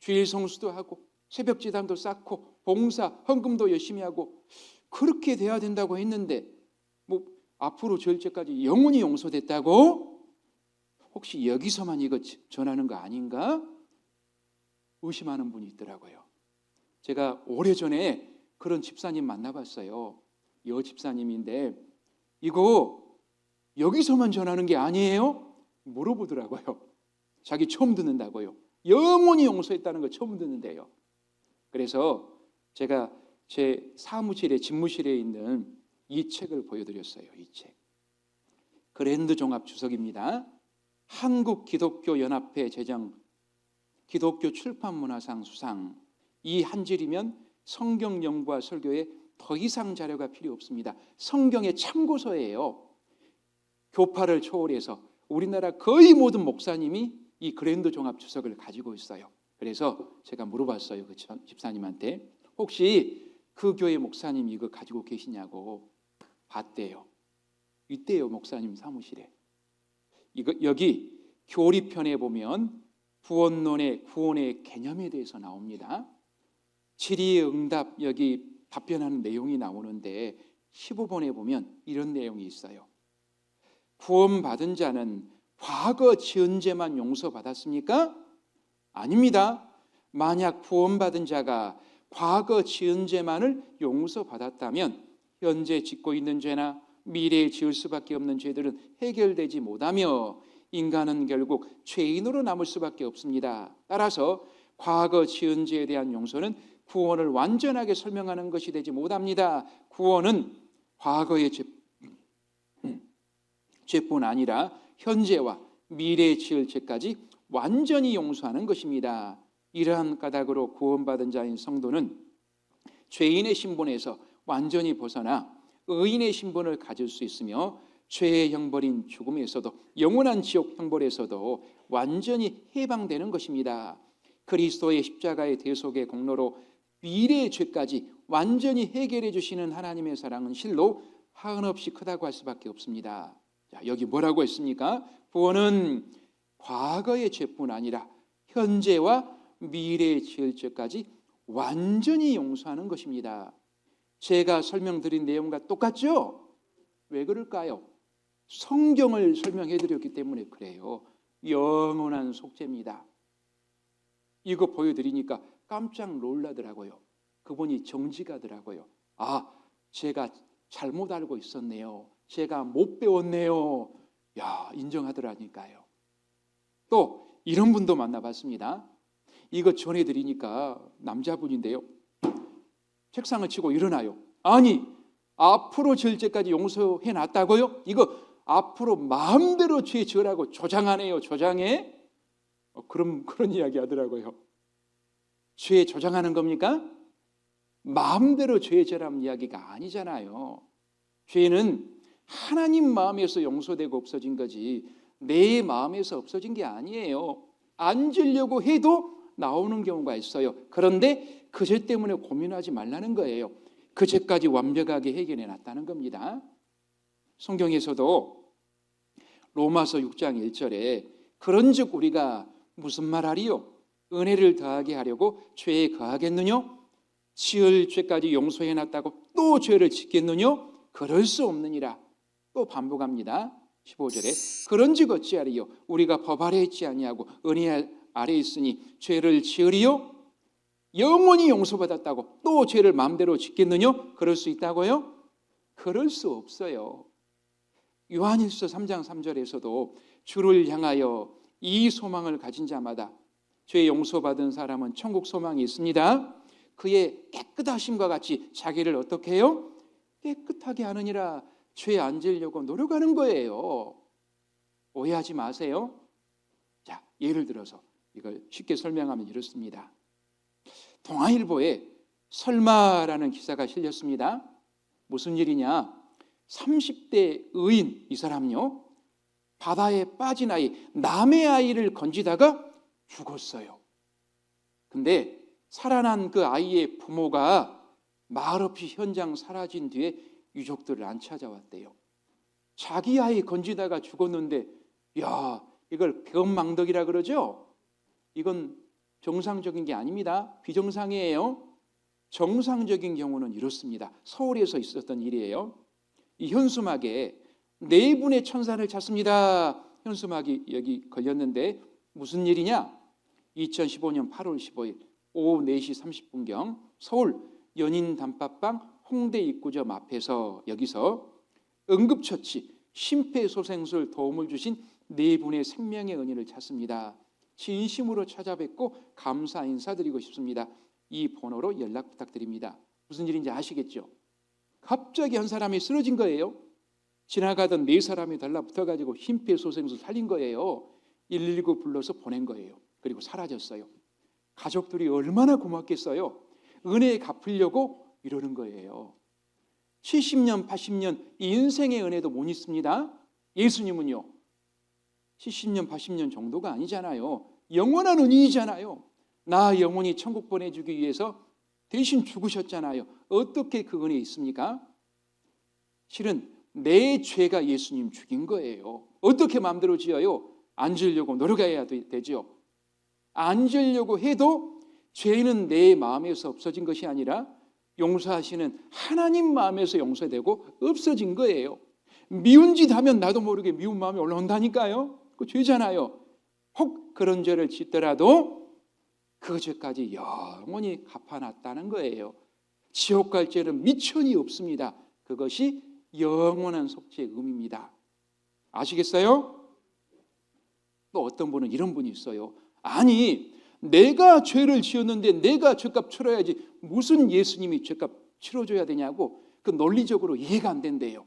주일 성수도 하고 새벽 지담도 쌓고 봉사, 헌금도 열심히 하고 그렇게 돼야 된다고 했는데 뭐 앞으로 지을 죄까지 영원히 용서됐다고? 혹시 여기서만 이거 전하는 거 아닌가? 의심하는 분이 있더라고요. 제가 오래전에 그런 집사님 만나봤어요. 여 집사님인데 이거 여기서만 전하는 게 아니에요? 물어보더라고요. 자기 처음 듣는다고요. 영원히 용서했다는 거 처음 듣는데요. 그래서 제가 제 사무실에 집무실에 있는 이 책을 보여드렸어요. 이 책. 그랜드 종합 주석입니다. 한국기독교연합회 제정 기독교 출판문화상 수상. 이 한 줄이면 성경 연구와 설교에 더 이상 자료가 필요 없습니다. 성경의 참고서예요. 교파를 초월해서 우리나라 거의 모든 목사님이 이 그랜드 종합 주석을 가지고 있어요. 그래서 제가 물어봤어요. 그 집사님한테 혹시 그 교회 목사님 이거 가지고 계시냐고. 봤대요. 있대요. 목사님 사무실에. 이거 여기 교리편에 보면 구원론의 구원의 개념에 대해서 나옵니다. 질의의 응답 여기 답변하는 내용이 나오는데 15번에 보면 이런 내용이 있어요. 구원받은 자는 과거 지은 죄만 용서받았습니까? 아닙니다. 만약 구원받은 자가 과거 지은 죄만을 용서받았다면 현재 짓고 있는 죄나 미래에 지을 수밖에 없는 죄들은 해결되지 못하며 인간은 결국 죄인으로 남을 수밖에 없습니다. 따라서 과거 지은 죄에 대한 용서는 구원을 완전하게 설명하는 것이 되지 못합니다. 구원은 과거의 죄뿐 아니라 현재와 미래에 지을 죄까지 완전히 용서하는 것입니다. 이러한 까닭으로 구원받은 자인 성도는 죄인의 신분에서 완전히 벗어나 의인의 신분을 가질 수 있으며 죄의 형벌인 죽음에서도 영원한 지옥 형벌에서도 완전히 해방되는 것입니다. 그리스도의 십자가의 대속의 공로로 미래의 죄까지 완전히 해결해 주시는 하나님의 사랑은 실로 한없이 크다고 할 수밖에 없습니다. 자, 여기 뭐라고 했습니까? 구원은 과거의 죄뿐 아니라 현재와 미래의 지을 죄까지 완전히 용서하는 것입니다. 제가 설명드린 내용과 똑같죠? 왜 그럴까요? 성경을 설명해 드렸기 때문에 그래요. 영원한 속죄입니다. 이거 보여드리니까 깜짝 놀라더라고요. 그분이 정직하더라고요. 아, 제가 잘못 알고 있었네요. 제가 못 배웠네요. 야, 인정하더라니까요. 또 이런 분도 만나봤습니다. 이거 전해드리니까 남자분인데요. 책상을 치고 일어나요. 아니, 앞으로 지을 죄까지 용서해 놨다고요? 이거 앞으로 마음대로 죄 지으라고 조장하네요. 조장해? 그런 이야기 하더라고요. 죄 조장하는 겁니까? 마음대로 죄 지으라는 이야기가 아니잖아요. 죄는 하나님 마음에서 용서되고 없어진 거지 내 마음에서 없어진 게 아니에요. 안 지으려고 해도 나오는 경우가 있어요. 그런데 그 죄 때문에 고민하지 말라는 거예요. 그 죄까지 완벽하게 해결해 놨다는 겁니다. 성경에서도 로마서 6장 1절에 그런즉 우리가 무슨 말하리요? 은혜를 더하게 하려고 죄에 거하겠느냐? 지을 죄까지 용서해 놨다고 또 죄를 짓겠느냐? 그럴 수 없느니라. 또 반복합니다. 15절에 그런즉 어찌하리요? 우리가 법 아래 있지 아니하고 은혜 아래 있으니 죄를 지으리요? 영원히 용서받았다고 또 죄를 마음대로 짓겠느냐? 그럴 수 있다고요? 그럴 수 없어요. 요한일서 3장 3절에서도 주를 향하여 이 소망을 가진 자마다 죄 용서받은 사람은 천국 소망이 있습니다. 그의 깨끗하심과 같이 자기를 어떻게 해요? 깨끗하게 하느니라. 죄 안 지으려고 노력하는 거예요. 오해하지 마세요. 자, 예를 들어서 이걸 쉽게 설명하면 이렇습니다. 동아일보에 설마라는 기사가 실렸습니다. 무슨 일이냐? 30대 의인 이 사람요. 바다에 빠진 아이, 남의 아이를 건지다가 죽었어요. 근데 살아난 그 아이의 부모가 말없이 현장 사라진 뒤에 유족들을 안 찾아왔대요. 자기 아이 건지다가 죽었는데 야, 이걸 배은망덕이라 그러죠? 이건 정상적인 게 아닙니다. 비정상이에요. 정상적인 경우는 이렇습니다. 서울에서 있었던 일이에요. 이 현수막에 네 분의 천사를 찾습니다. 현수막이 여기 걸렸는데 무슨 일이냐? 2015년 8월 15일 오후 4시 30분경 서울 연인 단팥빵 홍대 입구점 앞에서 여기서 응급처치 심폐소생술 도움을 주신 네 분의 생명의 은혜를 찾습니다. 진심으로 찾아뵙고 감사 인사드리고 싶습니다. 이 번호로 연락 부탁드립니다. 무슨 일인지 아시겠죠? 갑자기 한 사람이 쓰러진 거예요. 지나가던 네 사람이 달라붙어가지고 심폐소생술 살린 거예요. 119 불러서 보낸 거예요. 그리고 사라졌어요. 가족들이 얼마나 고맙겠어요. 은혜 갚으려고 이러는 거예요. 70년, 80년 인생의 은혜도 못 있습니다. 예수님은요 70년, 80년 정도가 아니잖아요. 영원한 은인이잖아요. 나 영원히 천국 보내주기 위해서 대신 죽으셨잖아요. 어떻게 그 은혜 있습니까? 실은 내 죄가 예수님 죽인 거예요. 어떻게 마음대로 지어요? 안 지으려고 노력해야 되죠. 안 지으려고 해도 죄는 내 마음에서 없어진 것이 아니라 용서하시는 하나님 마음에서 용서되고 없어진 거예요. 미운 짓 하면 나도 모르게 미운 마음이 올라온다니까요. 그 죄잖아요. 혹 그런 죄를 짓더라도 그 죄까지 영원히 갚아놨다는 거예요. 지옥 갈 죄는 미천이 없습니다. 그것이 영원한 속죄의 의미입니다. 아시겠어요? 또 어떤 분은 이런 분이 있어요. 아니 내가 죄를 지었는데 내가 죄값 치러야지 무슨 예수님이 죄값 치러줘야 되냐고 그 논리적으로 이해가 안 된대요.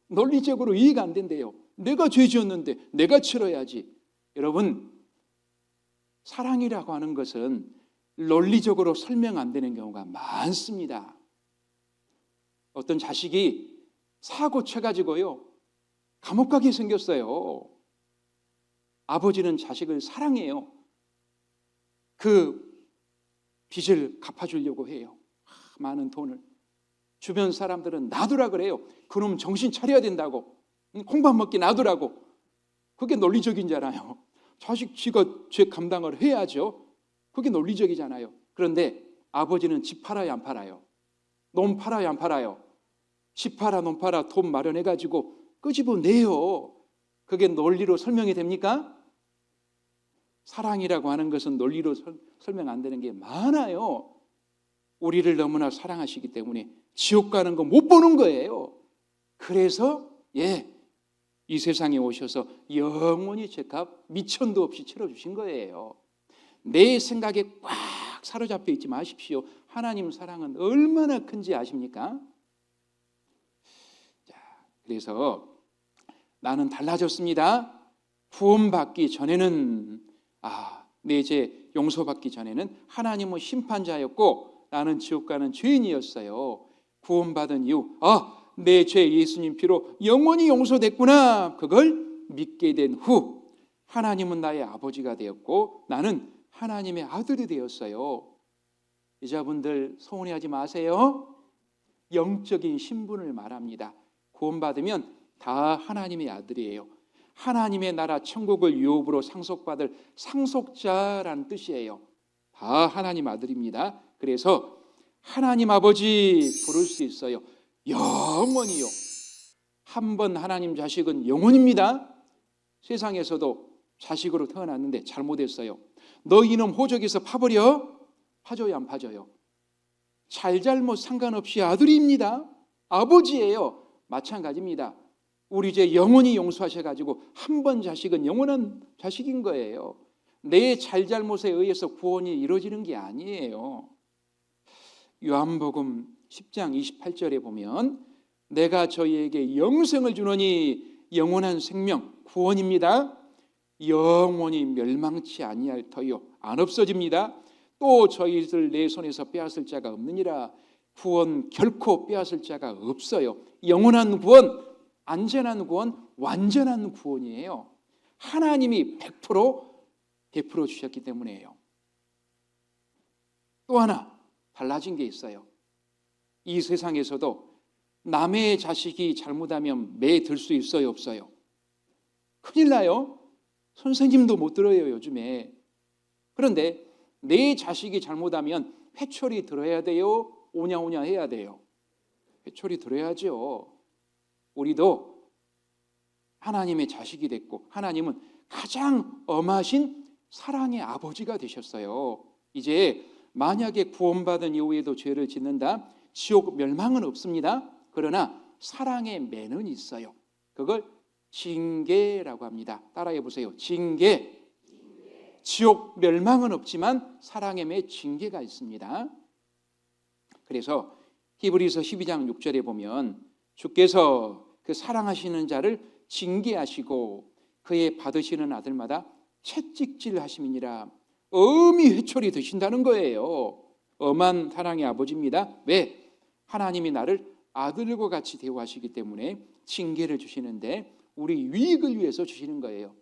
논리적으로 이해가 안 된대요. 내가 죄 지었는데 내가 치러야지. 여러분 사랑이라고 하는 것은 논리적으로 설명 안 되는 경우가 많습니다. 어떤 자식이 사고 쳐가지고요 감옥 가게 생겼어요. 아버지는 자식을 사랑해요. 그 빚을 갚아주려고 해요. 많은 돈을. 주변 사람들은 놔두라 그래요. 그놈 정신 차려야 된다고. 콩밥 먹기 놔두라고. 그게 논리적이잖아요. 자식 지가 죄 감당을 해야죠. 그게 논리적이잖아요. 그런데 아버지는 집 팔아요, 안 팔아요? 놈 팔아요, 안 팔아요? 집 팔아, 놈 팔아 돈 마련해가지고 끄집어내요. 그게 논리로 설명이 됩니까? 사랑이라고 하는 것은 논리로 설명 안 되는 게 많아요. 우리를 너무나 사랑하시기 때문에 지옥 가는 거 못 보는 거예요. 그래서 이 세상에 오셔서 영원히 죄값 미천도 없이 치러주신 거예요. 내 생각에 꽉 사로잡혀 있지 마십시오. 하나님 사랑은 얼마나 큰지 아십니까? 자, 그래서 나는 달라졌습니다. 구원받기 전에는 내 죄 용서받기 전에는 하나님은 심판자였고 나는 지옥 가는 죄인이었어요. 구원받은 이후 내 죄 예수님 피로 영원히 용서됐구나. 그걸 믿게 된 후 하나님은 나의 아버지가 되었고 나는 하나님의 아들이 되었어요. 여자분들 서운해하지 마세요. 영적인 신분을 말합니다. 구원받으면 다 하나님의 아들이에요. 하나님의 나라 천국을 유업으로 상속받을 상속자라는 뜻이에요. 다 하나님 아들입니다. 그래서 하나님 아버지 부를 수 있어요. 영원히요. 한 번 하나님 자식은 영원입니다. 세상에서도 자식으로 태어났는데 잘못했어요. 너 이놈 호적에서 파버려? 파줘요, 안 파줘요? 잘잘못 상관없이 아들입니다. 아버지예요. 마찬가지입니다. 우리 이제 영원히 용서하셔가지고 한 번 자식은 영원한 자식인 거예요. 내 잘잘못에 의해서 구원이 이루어지는 게 아니에요. 요한복음 10장 28절에 보면 내가 저희에게 영생을 주노니 영원한 생명, 구원입니다. 영원히 멸망치 아니할 터요. 안 없어집니다. 또 저희들 내 손에서 빼앗을 자가 없느니라. 구원 결코 빼앗을 자가 없어요. 영원한 구원, 안전한 구원, 완전한 구원이에요. 하나님이 100% 베풀어 주셨기 때문이에요. 또 하나 달라진 게 있어요. 이 세상에서도 남의 자식이 잘못하면 매 들 수 있어요, 없어요? 큰일 나요. 선생님도 못 들어요, 요즘에. 그런데 내 자식이 잘못하면 회초리 들어야 돼요? 오냐오냐 해야 돼요? 회초리 들어야죠. 우리도 하나님의 자식이 됐고 하나님은 가장 엄하신 사랑의 아버지가 되셨어요. 이제 만약에 구원받은 이후에도 죄를 짓는다, 지옥 멸망은 없습니다. 그러나 사랑의 매는 있어요. 그걸 징계라고 합니다. 따라해 보세요. 징계. 지옥 멸망은 없지만 사랑의 매 징계가 있습니다. 그래서 히브리서 12장 6절에 보면 주께서 그 사랑하시는 자를 징계하시고 그의 받으시는 아들마다 채찍질 하심이니라. 엄히 회초리 드신다는 거예요. 엄한 사랑의 아버지입니다. 왜? 하나님이 나를 아들과 같이 대우하시기 때문에 징계를 주시는데 우리 유익을 위해서 주시는 거예요.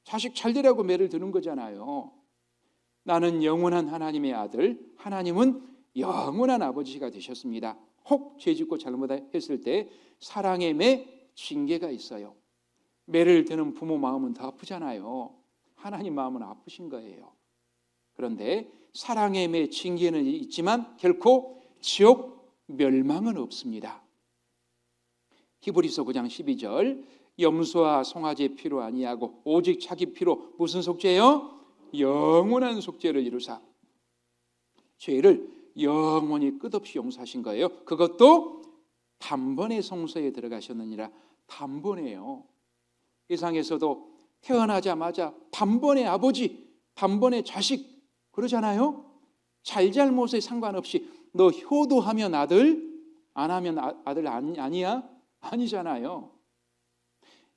자식 잘 되라고 매를 드는 거잖아요. 나는 영원한 하나님의 아들, 하나님은 영원한 아버지가 되셨습니다. 혹 죄짓고 잘못했을 때 사랑의 매, 징계가 있어요. 매를 드는 부모 마음은 더 아프잖아요. 하나님 마음은 아프신 거예요. 그런데 사랑의 매, 징계는 있지만 결코 지옥 멸망은 없습니다. 히브리서 9장 12절 염소와 송아지의 피로 아니하고 오직 자기 피로 무슨 속죄요? 영원한 속죄를 이루사 죄를 영원히 끝없이 용서하신 거예요. 그것도 단번에 성소에 들어가셨느니라. 단번에요. 세상에서도 태어나자마자 단번에 아버지, 단번에 자식 그러잖아요. 잘잘못에 상관없이 너 효도하면 아들, 안 하면 아들 아니야? 아니잖아요.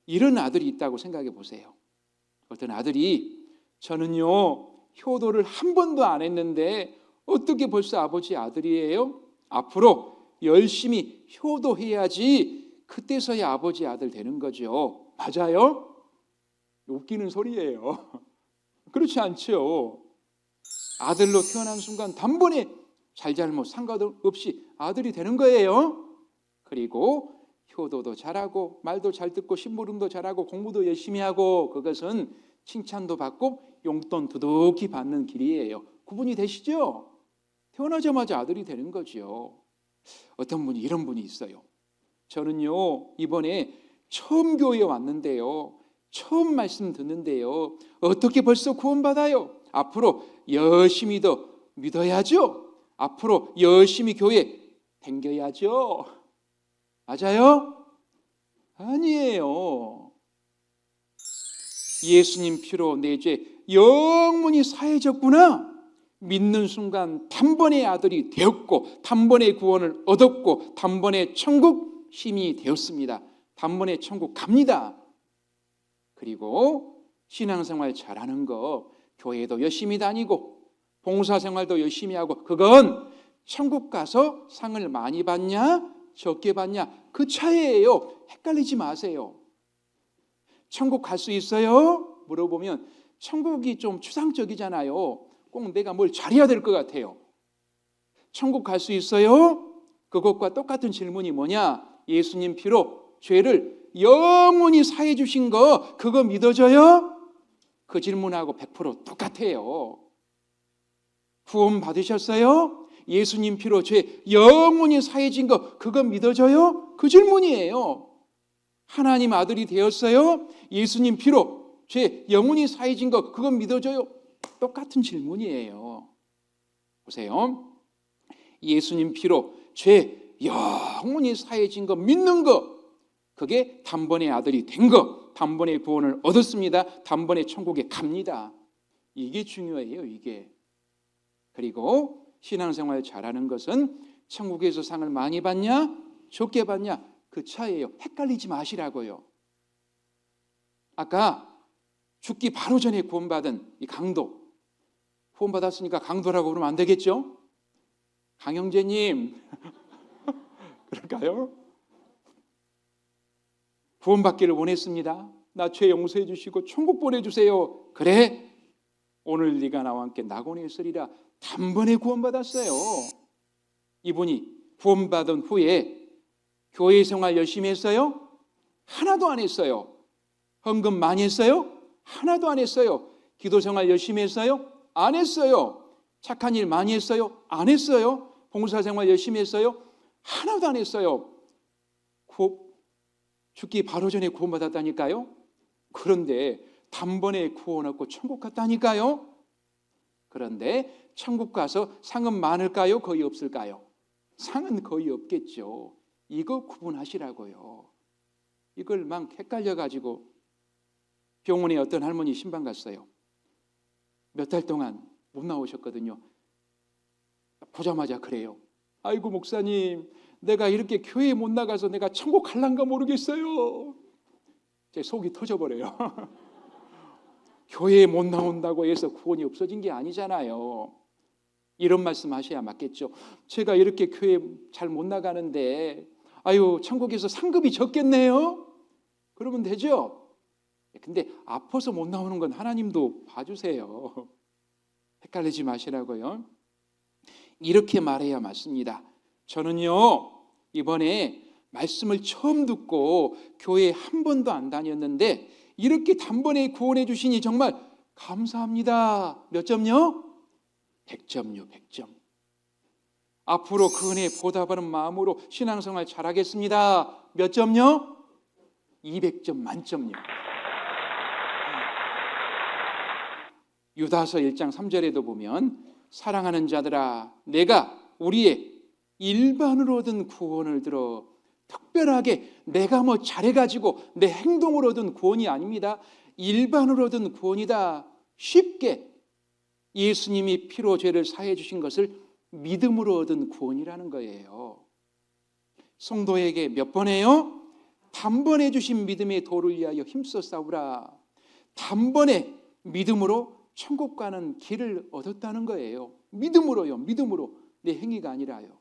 이런 아들이 있다고 생각해 보세요. 어떤 아들이 저는요 효도를 한 번도 안 했는데 어떻게 벌써 아버지 아들이에요? 앞으로 열심히 효도해야지 그때서야 아버지 아들 되는 거죠. 맞아요? 웃기는 소리예요. 그렇지 않죠? 아들로 태어난 순간 단번에 잘잘못 상관없이 아들이 되는 거예요. 그리고 효도도 잘하고 말도 잘 듣고 심부름도 잘하고 공부도 열심히 하고 그것은 칭찬도 받고 용돈 두둑히 받는 길이에요. 구분이 되시죠? 태어나자마자 아들이 되는 거죠. 어떤 분이 이런 분이 있어요. 저는요 이번에 처음 교회에 왔는데요, 처음 말씀 듣는데요, 어떻게 벌써 구원받아요? 앞으로 열심히 더 믿어야죠. 앞으로 열심히 교회 댕겨야죠. 맞아요? 아니에요. 예수님 피로 내 죄 영원히 사해졌구나. 믿는 순간 단번에 아들이 되었고 단번에 구원을 얻었고 단번에 천국 시민이 되었습니다. 단번에 천국 갑니다. 그리고 신앙생활 잘하는 거, 교회도 열심히 다니고 봉사생활도 열심히 하고 그건 천국 가서 상을 많이 받냐 적게 받냐 그 차이예요. 헷갈리지 마세요. 천국 갈 수 있어요? 물어보면 천국이 좀 추상적이잖아요. 꼭 내가 뭘 잘해야 될 것 같아요. 천국 갈 수 있어요? 그것과 똑같은 질문이 뭐냐? 예수님 피로 죄를 영원히 사해 주신 거 그거 믿어져요? 그 질문하고 100% 똑같아요. 구원 받으셨어요? 예수님 피로 죄 영원히 사해진 거 그거 믿어져요? 그 질문이에요. 하나님 아들이 되었어요? 예수님 피로 죄 영원히 사해진 거 그거 믿어져요? 똑같은 질문이에요. 보세요. 예수님 피로 죄 영원히 사해진 거 믿는 거 그게 단번에 아들이 된 거, 단번에 구원을 얻었습니다. 단번에 천국에 갑니다. 이게 중요해요. 이게. 그리고 신앙생활 잘하는 것은 천국에서 상을 많이 받냐 적게 받냐 그 차이예요. 헷갈리지 마시라고요. 아까 죽기 바로 전에 구원받은 이 강도, 구원받았으니까 강도라고 그러면 안 되겠죠? 강형제님 그럴까요? 구원받기를 원했습니다. 나 죄 용서해 주시고 천국 보내주세요. 그래 오늘 네가 나와 함께 낙원에 있으리라. 단번에 구원받았어요. 이분이 구원받은 후에 교회 생활 열심히 했어요? 하나도 안 했어요. 헌금 많이 했어요? 하나도 안 했어요. 기도 생활 열심히 했어요? 안 했어요. 착한 일 많이 했어요? 안 했어요. 봉사 생활 열심히 했어요? 하나도 안 했어요. 죽기 바로 전에 구원받았다니까요. 그런데 단번에 구원 얻고 천국 갔다니까요. 그런데 천국 가서 상은 많을까요? 거의 없을까요? 상은 거의 없겠죠. 이거 구분하시라고요. 이걸 막 헷갈려가지고 병원에 어떤 할머니 신방 갔어요. 몇 달 동안 못 나오셨거든요. 보자마자 그래요. 아이고 목사님, 내가 이렇게 교회에 못 나가서 내가 천국 갈란가 모르겠어요. 제 속이 터져버려요. 교회에 못 나온다고 해서 구원이 없어진 게 아니잖아요. 이런 말씀 하셔야 맞겠죠. 제가 이렇게 교회 잘 못 나가는데 아유 천국에서 상급이 적겠네요. 그러면 되죠. 근데 아파서 못 나오는 건 하나님도 봐주세요. 헷갈리지 마시라고요. 이렇게 말해야 맞습니다. 저는요 이번에 말씀을 처음 듣고 교회에 한 번도 안 다녔는데 이렇게 단번에 구원해 주시니 정말 감사합니다. 몇 점요? 100점요. 100점. 앞으로 그 은혜에 보답하는 마음으로 신앙생활 잘하겠습니다. 몇 점요? 200점 만점요. 유다서 1장 3절에도 보면 사랑하는 자들아 내가 우리의 일반으로 얻은 구원을 들어 특별하게 내가 뭐 잘해가지고 내 행동으로 얻은 구원이 아닙니다. 일반으로 얻은 구원이다. 쉽게 예수님이 피로 죄를 사해 주신 것을 믿음으로 얻은 구원이라는 거예요. 성도에게 몇 번에요? 단번에 주신 믿음의 도를 위하여 힘써 싸우라. 단번에 믿음으로 천국 가는 길을 얻었다는 거예요. 믿음으로요. 믿음으로. 내 행위가 아니라요.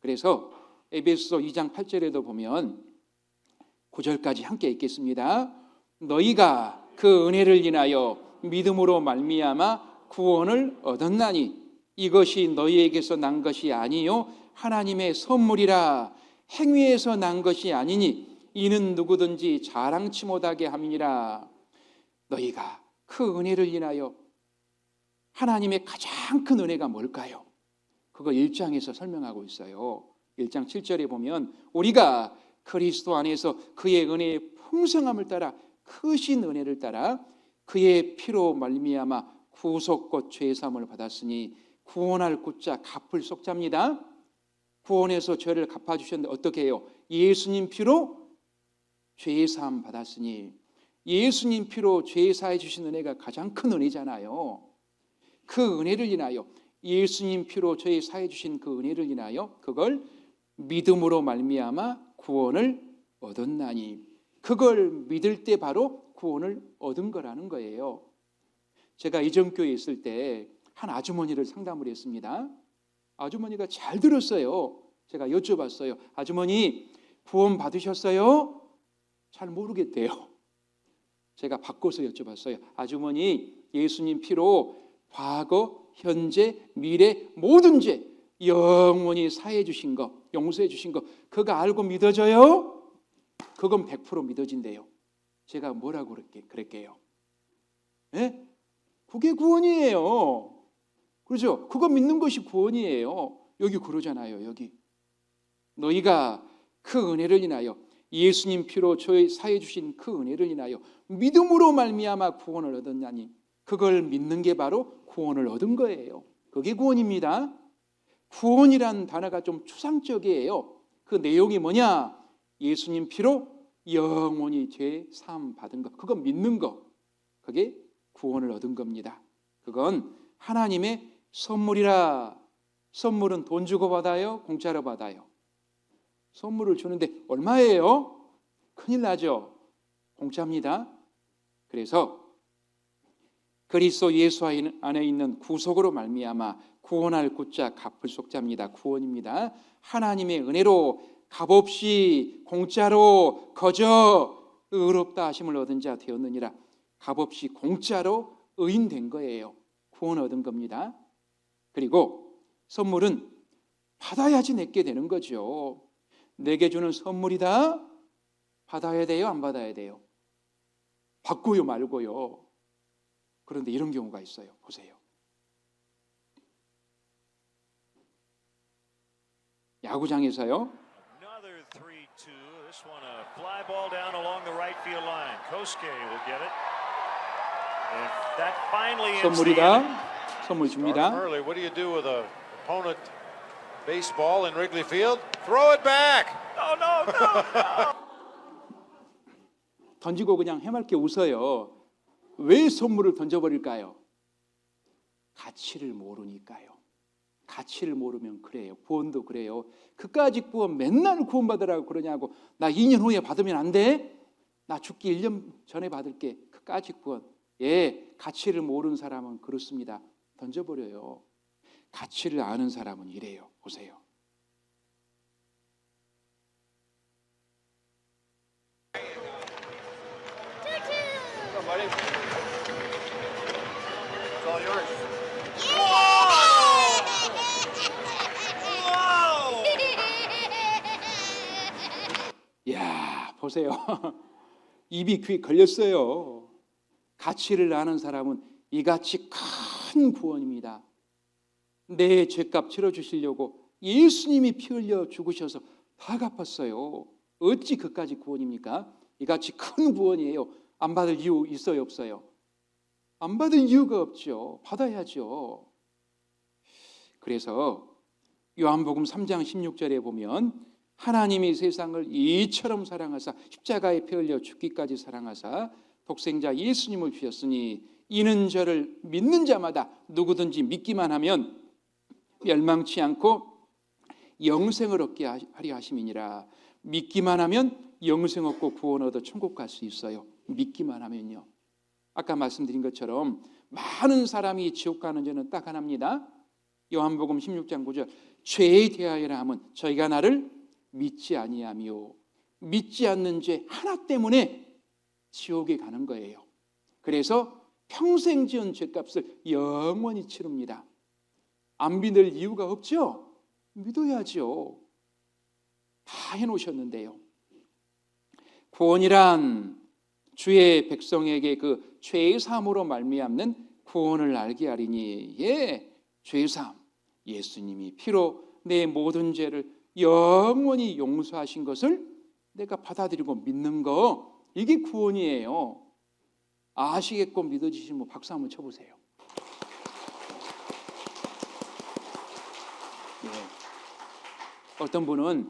그래서 에베소서 2장 8절에도 보면 9절까지 함께 읽겠습니다. 너희가 그 은혜를 인하여 믿음으로 말미암아 구원을 얻었나니 이것이 너희에게서 난 것이 아니요 하나님의 선물이라. 행위에서 난 것이 아니니 이는 누구든지 자랑치 못하게 함이니라. 너희가 그 은혜를 인하여 하나님의 가장 큰 은혜가 뭘까요? 그거 1장에서 설명하고 있어요. 1장 7절에 보면 우리가 그리스도 안에서 그의 은혜의 풍성함을 따라 크신 은혜를 따라 그의 피로 말미암아 구속곧 죄사함을 받았으니 구원할 구자 갚을 속자입니다. 구원해서 죄를 갚아주셨는데 어떻게 해요? 예수님 피로 죄사함 받았으니 예수님 피로 죄사해 주신 은혜가 가장 큰 은혜잖아요. 그 은혜를 인하여 예수님 피로 죄 사해 주신 그 은혜를 인하여 그걸 믿음으로 말미암아 구원을 얻었나니 그걸 믿을 때 바로 구원을 얻은 거라는 거예요. 제가 이전교회에 있을 때 한 아주머니를 상담을 했습니다. 아주머니가 잘 들었어요. 제가 여쭤봤어요. 아주머니 구원 받으셨어요? 잘 모르겠대요. 제가 바꿔서 여쭤봤어요. 아주머니 예수님 피로 과거, 현재, 미래 모든 죄 영원히 사해 주신 거, 용서해 주신 거 그거 알고 믿어져요? 그건 100% 믿어진대요. 제가 뭐라고 그랬게요? 예? 그게 구원이에요. 그렇죠? 그거 믿는 것이 구원이에요. 여기 그러잖아요. 여기 너희가 그 은혜를 인하여 예수님 피로 저희 사해 주신 그 은혜를 인하여 믿음으로 말미암아 구원을 얻었나니 그걸 믿는 게 바로 구원을 얻은 거예요. 그게 구원입니다. 구원이란 단어가 좀 추상적이에요. 그 내용이 뭐냐? 예수님 피로 영원히 죄 사함 받은 것. 그거 믿는 거. 그게 구원을 얻은 겁니다. 그건 하나님의 선물이라. 선물은 돈 주고 받아요? 공짜로 받아요? 선물을 주는데 얼마예요? 큰일 나죠. 공짜입니다. 그래서 그리스도 예수 안에 있는 구속으로 말미암아 구원할 구자 갚을 속자입니다. 구원입니다. 하나님의 은혜로 값없이 공짜로 거저 의롭다 하심을 얻은 자 되었느니라. 값없이 공짜로 의인된 거예요. 구원 얻은 겁니다. 그리고 선물은 받아야지 내게 되는 거죠. 내게 주는 선물이다. 받아야 돼요? 안 받아야 돼요? 받고요 말고요. 그런데 이런 경우가 있어요. 보세요. 야구장에서요. Another 3-2. This one a fly ball down along the right field line. Kosuke will get it. And that finally ends the inning. 선물이다. 선물 줍니다. Early, what do you do with a opponent baseball in Wrigley Field? Throw it back. No, no, no. 던지고 그냥 해맑게 웃어요. 왜 선물을 던져버릴까요? 가치를 모르니까요. 가치를 모르면 그래요. 구원도 그래요. 그까짓 구원 맨날 구원받으라고 그러냐고. 나 2년 후에 받으면 안 돼? 나 죽기 1년 전에 받을게. 그까짓 구원. 예, 가치를 모르는 사람은 그렇습니다. 던져버려요. 가치를 아는 사람은 이래요. 보세요. It's all yours. 야, 보세요. 입이 귀에 걸렸어요. 가치를 아는 사람은 이같이 큰 구원입니다. 내 죄값 치러주시려고 예수님이 피 흘려 죽으셔서 다 갚았어요. 어찌 그까지 구원입니까? 이같이 큰 구원이에요. 안 받을 이유 있어요, 없어요? 안 받을 이유가 없죠. 받아야죠. 그래서 요한복음 3장 16절에 보면 하나님이 세상을 이처럼 사랑하사 십자가에 피 흘려 죽기까지 사랑하사 독생자 예수님을 주셨으니 이는 저를 믿는 자마다 누구든지 믿기만 하면 멸망치 않고 영생을 얻게 하려 하심이니라. 믿기만 하면 영생 얻고 구원 얻어 천국 갈 수 있어요. 믿기만 하면요. 아까 말씀드린 것처럼 많은 사람이 지옥 가는 죄는 딱 하나입니다. 요한복음 16장 9절 죄에 대하여라 하면 저희가 나를 믿지 아니하며 믿지 않는 죄 하나 때문에 지옥에 가는 거예요. 그래서 평생 지은 죄값을 영원히 치릅니다. 안 믿을 이유가 없죠? 믿어야죠. 다 해놓으셨는데요. 구원이란 주의 백성에게 그 죄의 사함으로 말미암는 구원을 알게 하리니 예, 죄의 사함 예수님이 피로 내 모든 죄를 영원히 용서하신 것을 내가 받아들이고 믿는 거 이게 구원이에요. 아시겠고 믿어지시면 박수 한번 쳐보세요. 예. 어떤 분은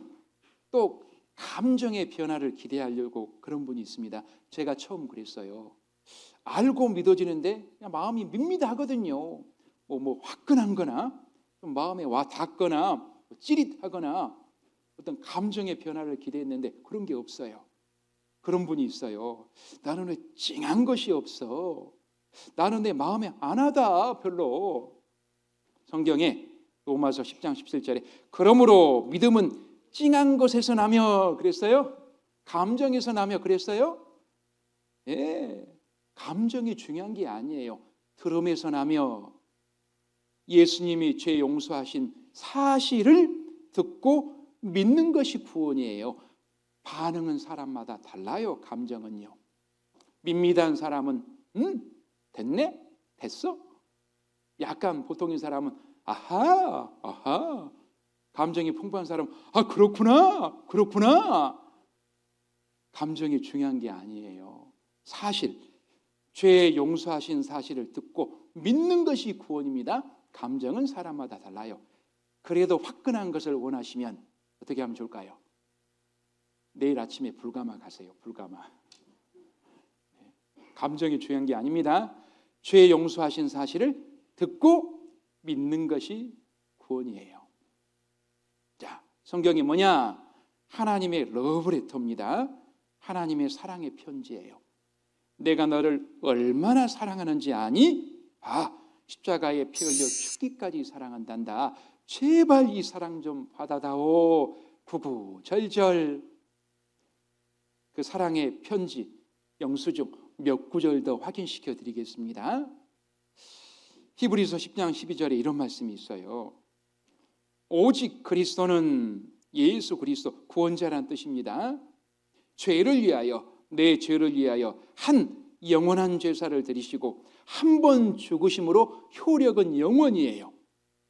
또 감정의 변화를 기대하려고 그런 분이 있습니다. 제가 처음 그랬어요. 알고 믿어지는데 그냥 마음이 밋밋하거든요. 뭐 화끈한 거나 좀 마음에 와 닿거나 찌릿하거나 어떤 감정의 변화를 기대했는데 그런 게 없어요. 그런 분이 있어요. 나는 왜 찡한 것이 없어? 나는 내 마음에 안 하다 별로. 성경에 로마서 10장 17절에 그러므로 믿음은 찡한 것에서 나며 그랬어요? 감정에서 나며 그랬어요? 예, 감정이 중요한 게 아니에요. 들음에서 나며 예수님이 죄 용서하신 사실을 듣고 믿는 것이 구원이에요. 반응은 사람마다 달라요. 감정은요. 밋밋한 사람은 됐네? 됐어? 약간 보통인 사람은 아하 감정이 풍부한 사람은 그렇구나 감정이 중요한 게 아니에요. 사실 죄 용서하신 사실을 듣고 믿는 것이 구원입니다. 감정은 사람마다 달라요. 그래도 화끈한 것을 원하시면 어떻게 하면 좋을까요? 내일 아침에 불가마 가세요. 불가마. 감정이 중요한 게 아닙니다. 죄 용서하신 사실을 듣고 믿는 것이 구원이에요. 자, 성경이 뭐냐? 하나님의 러브레터입니다. 하나님의 사랑의 편지예요. 내가 너를 얼마나 사랑하는지 아니? 십자가에 피 흘려 죽기까지 사랑한단다. 제발 이 사랑 좀 받아다오. 구구절절 그 사랑의 편지 영수증 몇 구절 더 확인시켜 드리겠습니다. 히브리서 10장 12절에 이런 말씀이 있어요. 오직 그리스도는 예수 그리스도 구원자라는 뜻입니다. 죄를 위하여 내 죄를 위하여 한 영원한 제사를 드리시고 한 번 죽으심으로 효력은 영원이에요.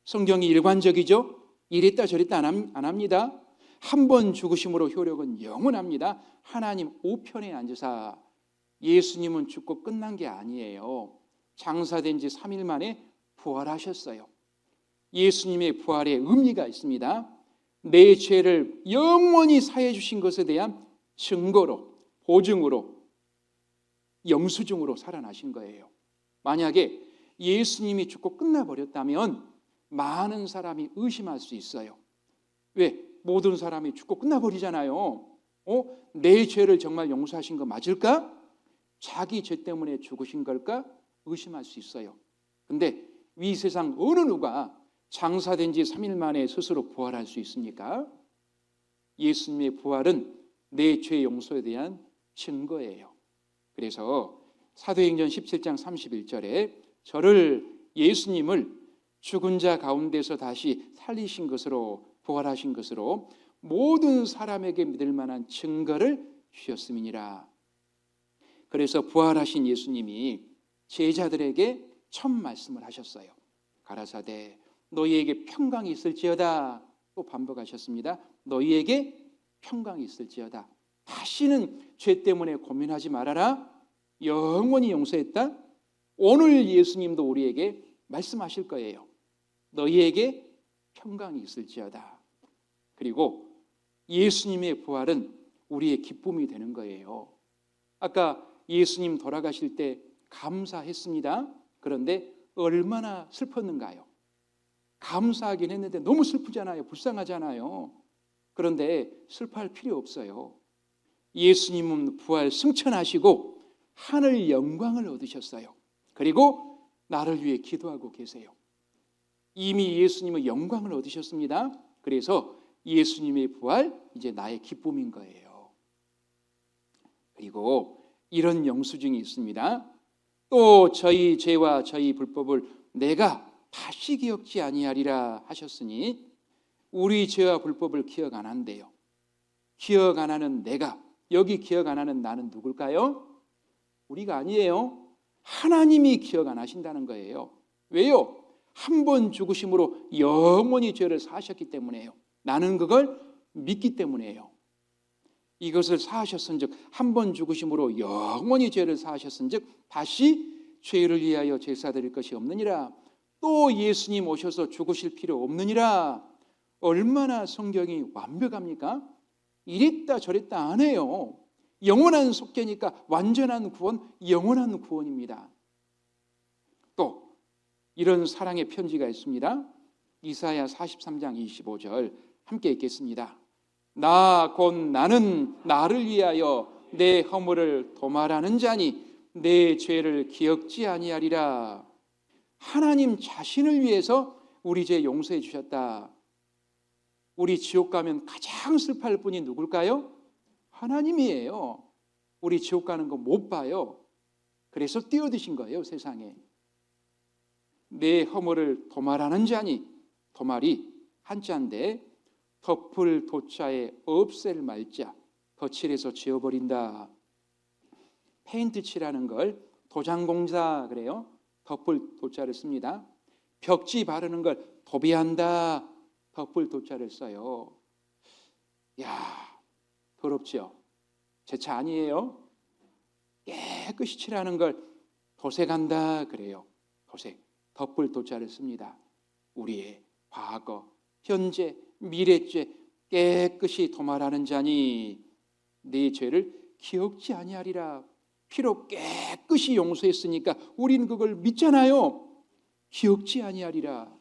성경이 일관적이죠. 이랬다 저랬다 안 합니다. 한 번 죽으심으로 효력은 영원합니다. 하나님 우편에 앉으사 예수님은 죽고 끝난 게 아니에요. 장사된 지 3일 만에 부활하셨어요. 예수님의 부활에 의미가 있습니다. 내 죄를 영원히 사해 주신 것에 대한 증거로, 보증으로, 영수증으로 살아나신 거예요. 만약에 예수님이 죽고 끝나버렸다면 많은 사람이 의심할 수 있어요. 왜? 모든 사람이 죽고 끝나버리잖아요. 내 죄를 정말 용서하신 거 맞을까? 자기 죄 때문에 죽으신 걸까? 의심할 수 있어요. 근데 이 세상 어느 누가 장사된 지 3일 만에 스스로 부활할 수 있습니까? 예수님의 부활은 내 죄 용서에 대한 증거예요. 그래서 사도행전 17장 31절에 저를 예수님을 죽은 자 가운데서 다시 살리신 것으로 부활하신 것으로 모든 사람에게 믿을 만한 증거를 주셨음이니라. 그래서 부활하신 예수님이 제자들에게 첫 말씀을 하셨어요. 가라사대 너희에게 평강이 있을지어다. 또 반복하셨습니다. 너희에게 평강이 있을지어다. 다시는 죄 때문에 고민하지 말아라. 영원히 용서했다. 오늘 예수님도 우리에게 말씀하실 거예요. 너희에게 평강이 있을지어다. 그리고 예수님의 부활은 우리의 기쁨이 되는 거예요. 아까 예수님 돌아가실 때 감사했습니다. 그런데 얼마나 슬펐는가요? 감사하긴 했는데 너무 슬프잖아요. 불쌍하잖아요. 그런데 슬퍼할 필요 없어요. 예수님은 부활 승천하시고 하늘 영광을 얻으셨어요. 그리고 나를 위해 기도하고 계세요. 이미 예수님은 영광을 얻으셨습니다. 그래서 예수님의 부활 이제 나의 기쁨인 거예요. 그리고 이런 영수증이 있습니다. 또 저희 죄와 저희 불법을 내가 다시 기억지 아니하리라 하셨으니 우리 죄와 불법을 기억 안 한대요. 기억 안 하는 내가, 여기 기억 안 하는 나는 누굴까요? 우리가 아니에요. 하나님이 기억 안 하신다는 거예요. 왜요? 한 번 죽으심으로 영원히 죄를 사하셨기 때문에요. 나는 그걸 믿기 때문에요. 이것을 사하셨은즉 한 번 죽으심으로 영원히 죄를 사하셨은즉 다시 죄를 위하여 제사 드릴 것이 없느니라. 또 예수님 오셔서 죽으실 필요 없느니라. 얼마나 성경이 완벽합니까? 이랬다 저랬다 안 해요. 영원한 속죄니까 완전한 구원, 영원한 구원입니다. 또 이런 사랑의 편지가 있습니다. 이사야 43장 25절 함께 읽겠습니다. 나 곧 나는 나를 위하여 내 허물을 도말하는 자니 내 죄를 기억지 아니하리라. 하나님 자신을 위해서 우리 죄 용서해 주셨다. 우리 지옥 가면 가장 슬퍼할 분이 누굴까요? 하나님이에요. 우리 지옥 가는 거 못 봐요. 그래서 뛰어드신 거예요, 세상에. 내 허물을 도말하는 자니, 도말이 한자인데 덮을 도자에 없앨 말자, 덧칠해서 지워버린다. 페인트 칠하는 걸 도장공사 그래요. 덮을 도자를 씁니다. 벽지 바르는 걸 도배한다. 덮을 도자를 써요. 야, 더럽죠? 제 차 아니에요. 깨끗이 칠하는 걸 도색한다 그래요. 도색, 덮을 도자를 씁니다. 우리의 과거, 현재, 미래죄 깨끗이 도말하는 자니 네 죄를 기억지 아니하리라. 피로 깨끗이 용서했으니까 우리는 그걸 믿잖아요. 기억지 아니하리라.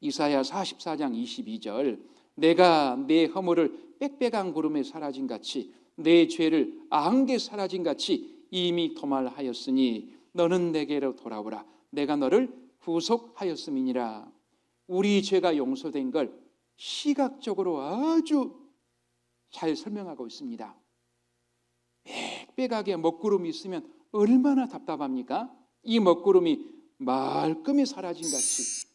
이사야 44장 22절 내가 내 허물을 빽빽한 구름에 사라진 같이 내 죄를 안개 사라진 같이 이미 도말하였으니 너는 내게로 돌아오라. 내가 너를 구속하였음이니라. 우리 죄가 용서된 걸 시각적으로 아주 잘 설명하고 있습니다. 빽빽하게 먹구름이 있으면 얼마나 답답합니까? 이 먹구름이 말끔히 사라진 같이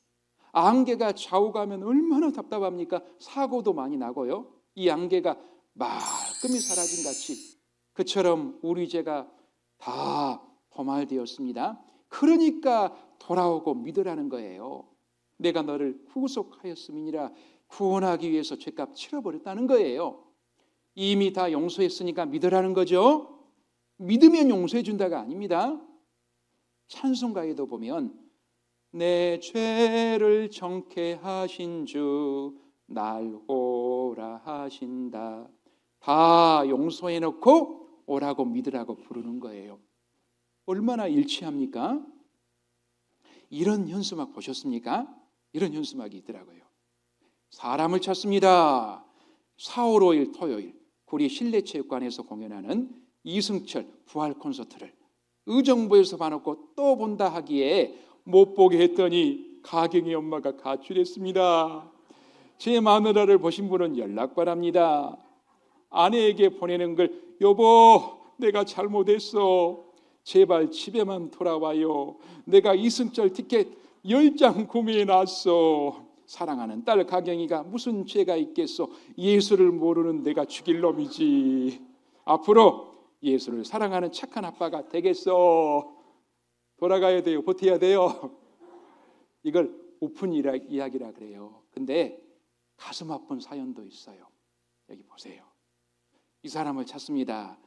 안개가 좌우 가면 얼마나 답답합니까? 사고도 많이 나고요. 이 안개가 말끔히 사라진 같이 그처럼 우리 죄가 다 도말되었습니다. 그러니까 돌아오고 믿으라는 거예요. 내가 너를 구속하였음이니라. 구원하기 위해서 죄값 치러버렸다는 거예요. 이미 다 용서했으니까 믿으라는 거죠. 믿으면 용서해 준다가 아닙니다. 찬송가에도 보면 내 죄를 정케 하신 주 날 오라 하신다. 다 용서해 놓고 오라고 믿으라고 부르는 거예요. 얼마나 일치합니까? 이런 현수막 보셨습니까? 이런 현수막이 있더라고요. 사람을 찾습니다. 4월 5일 토요일 구리 실내체육관에서 공연하는 이승철 부활 콘서트를 의정부에서 봐놓고 또 본다 하기에 못 보게 했더니 가경의 엄마가 가출했습니다. 제 마누라를 보신 분은 연락 바랍니다. 아내에게 보내는 글, 여보 내가 잘못했어. 제발 집에만 돌아와요. 내가 이승철 티켓 10장 구매해놨어. 사랑하는 딸 가경이가 무슨 죄가 있겠어. 예수를 모르는 내가 죽일 놈이지. 앞으로 예수를 사랑하는 착한 아빠가 되겠어. 돌아가야 돼요. 버텨야 돼요. 이걸 오픈 이야기라 그래요. 근데 가슴 아픈 사연도 있어요. 여기 보세요. 이 사람을 찾습니다.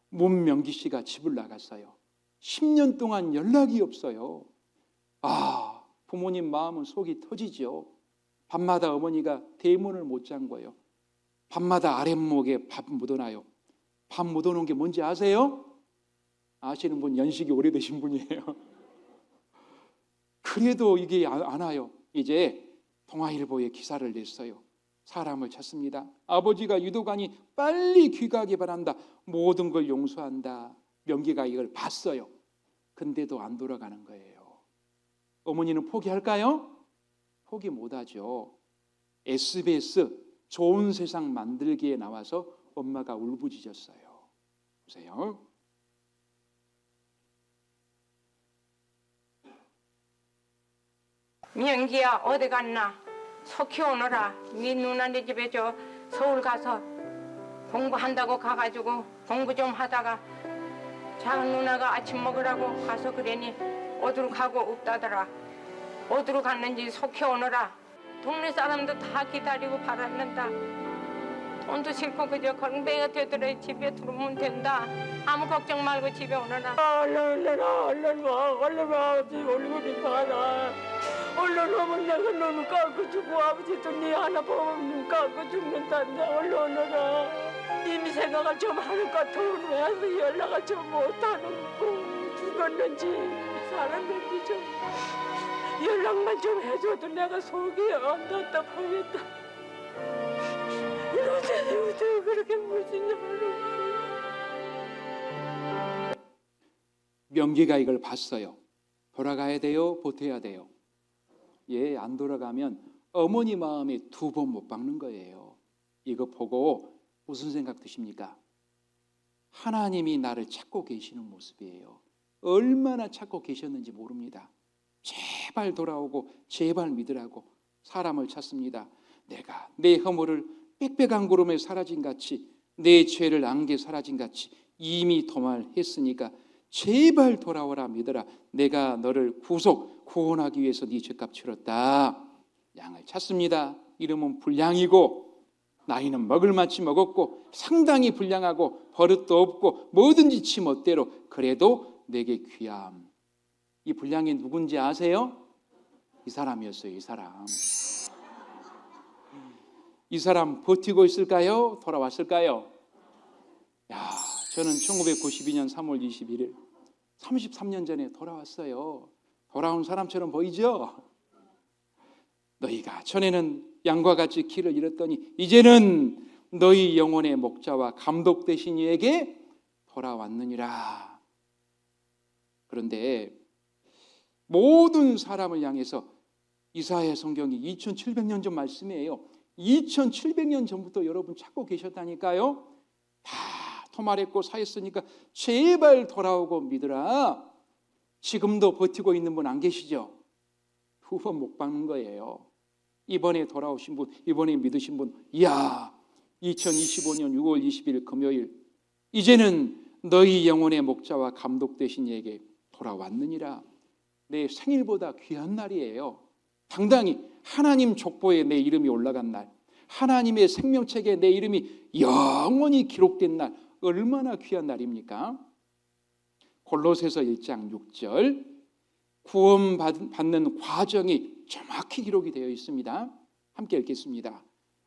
문명기 씨가 집을 나갔어요. 10년 동안 연락이 없어요. 부모님 마음은 속이 터지죠. 밤마다 어머니가 대문을 못 잠궈요. 밤마다 아랫목에 밥 묻어놔요. 밥 묻어놓은 게 뭔지 아세요? 아시는 분, 연식이 오래되신 분이에요. 그래도 이게 안 와요. 이제 동아일보에 기사를 냈어요. 사람을 찾습니다. 아버지가 유도관이 빨리 귀가하기 바란다. 모든 걸 용서한다. 명기가 이걸 봤어요. 근데도 안 돌아가는 거예요. 어머니는 포기할까요? 포기 못하죠. SBS 좋은 세상 만들기에 나와서 엄마가 울부짖었어요. 보세요. 명기야 어디 갔나? 속히 오너라. 네 누나 네 집에 저 서울 가서 공부한다고 가가지고 공부 좀 하다가 작은 누나가 아침 먹으라고 가서 그러니 어디로 가고 없다더라. 어디로 갔는지 속히 오너라. 동네 사람도 다 기다리고 바랐는다. 돈도 싫고 그저 걸음뱅이가 되더라. 집에 들어오면 된다. 아무 걱정 말고 집에 오너라. 얼른 와. 얼른 와. 얼굴이 봐라. 얼른 오면 내가 너는 깎고 주고 아버지도 네 하나 보면 깎고 죽는단다. 얼른 오너라. 이미 생각을 좀 하니까 돈 왜서 연락을 좀 못하는 거 죽었는지 살았는지 좀 연락만 좀 해줘도 내가 속이 안 답답하겠다. 어떻게 그렇게 무슨 명기가 이걸 봤어요. 돌아가야 돼요? 버텨야 돼요? 예, 안 돌아가면 어머니 마음에 2번 못 박는 거예요. 이거 보고 무슨 생각 드십니까? 하나님이 나를 찾고 계시는 모습이에요. 얼마나 찾고 계셨는지 모릅니다. 제발 돌아오고 제발 믿으라고 사람을 찾습니다. 내가 내 허물을 빽빽한 구름에 사라진 같이 내 죄를 안개 사라진 같이 이미 도말했으니까 제발 돌아오라 믿어라. 내가 너를 구원하기 위해서 네 죄값 치렀다. 양을 찾습니다. 이름은 불량이고 나이는 먹을 만치 먹었고 상당히 불량하고 버릇도 없고 뭐든지 지 멋대로 그래도 내게 귀함. 이 불량이 누군지 아세요? 이 사람이었어요. 이 사람. 이 사람 버티고 있을까요? 돌아왔을까요? 저는 1992년 3월 21일 33년 전에 돌아왔어요. 돌아온 사람처럼 보이죠? 너희가 전에는 양과 같이 길을 잃었더니 이제는 너희 영혼의 목자와 감독 되신 이에게 돌아왔느니라. 그런데 모든 사람을 향해서 이사야 성경이 2700년 전 말씀이에요. 2700년 전부터 여러분 찾고 계셨다니까요. 다 토말했고 사했으니까 제발 돌아오고 믿으라. 지금도 버티고 있는 분 안 계시죠? 2번 못 박는 거예요. 이번에 돌아오신 분, 이번에 믿으신 분, 2025년 6월 20일 금요일 이제는 너희 영혼의 목자와 감독 되신 이에게 돌아왔느니라. 내 생일보다 귀한 날이에요. 당당히 하나님 족보에 내 이름이 올라간 날, 하나님의 생명책에 내 이름이 영원히 기록된 날, 얼마나 귀한 날입니까? 골로새서 1장 6절 구원받는 과정이 정확히 기록이 되어 있습니다. 함께 읽겠습니다.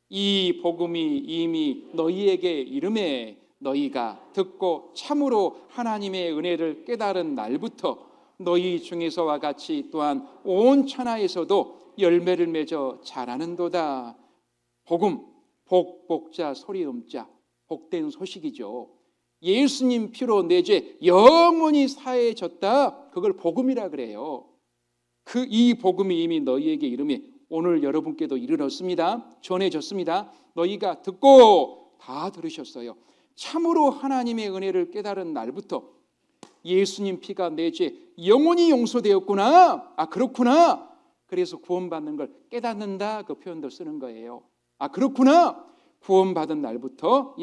이 복음이 이미 너희에게 이름에 너희가 듣고 참으로 하나님의 은혜를 깨달은 날부터 너희 중에서와 같이 또한 온 천하에서도 열매를 맺어 자라는도다. 복음, 복자 소리 음자, 복된 소식이죠. 예수님 피로 내 죄 영원히 사해졌다. 그걸 복음이라 그래요. 이 복음이 이미 너희에게 이름에 오늘 여러분께도 이르렀습니다. 전해졌습니다. 너희가 듣고 다 들으셨어요. 참으로 하나님의 은혜를 깨달은 날부터 예수님 피가 내 죄 영원히 용서되었구나. 그렇구나. 그래서 구원받는 걸 깨닫는다. 그 표현도 쓰는 거예요. 그렇구나. 구원받은 날부터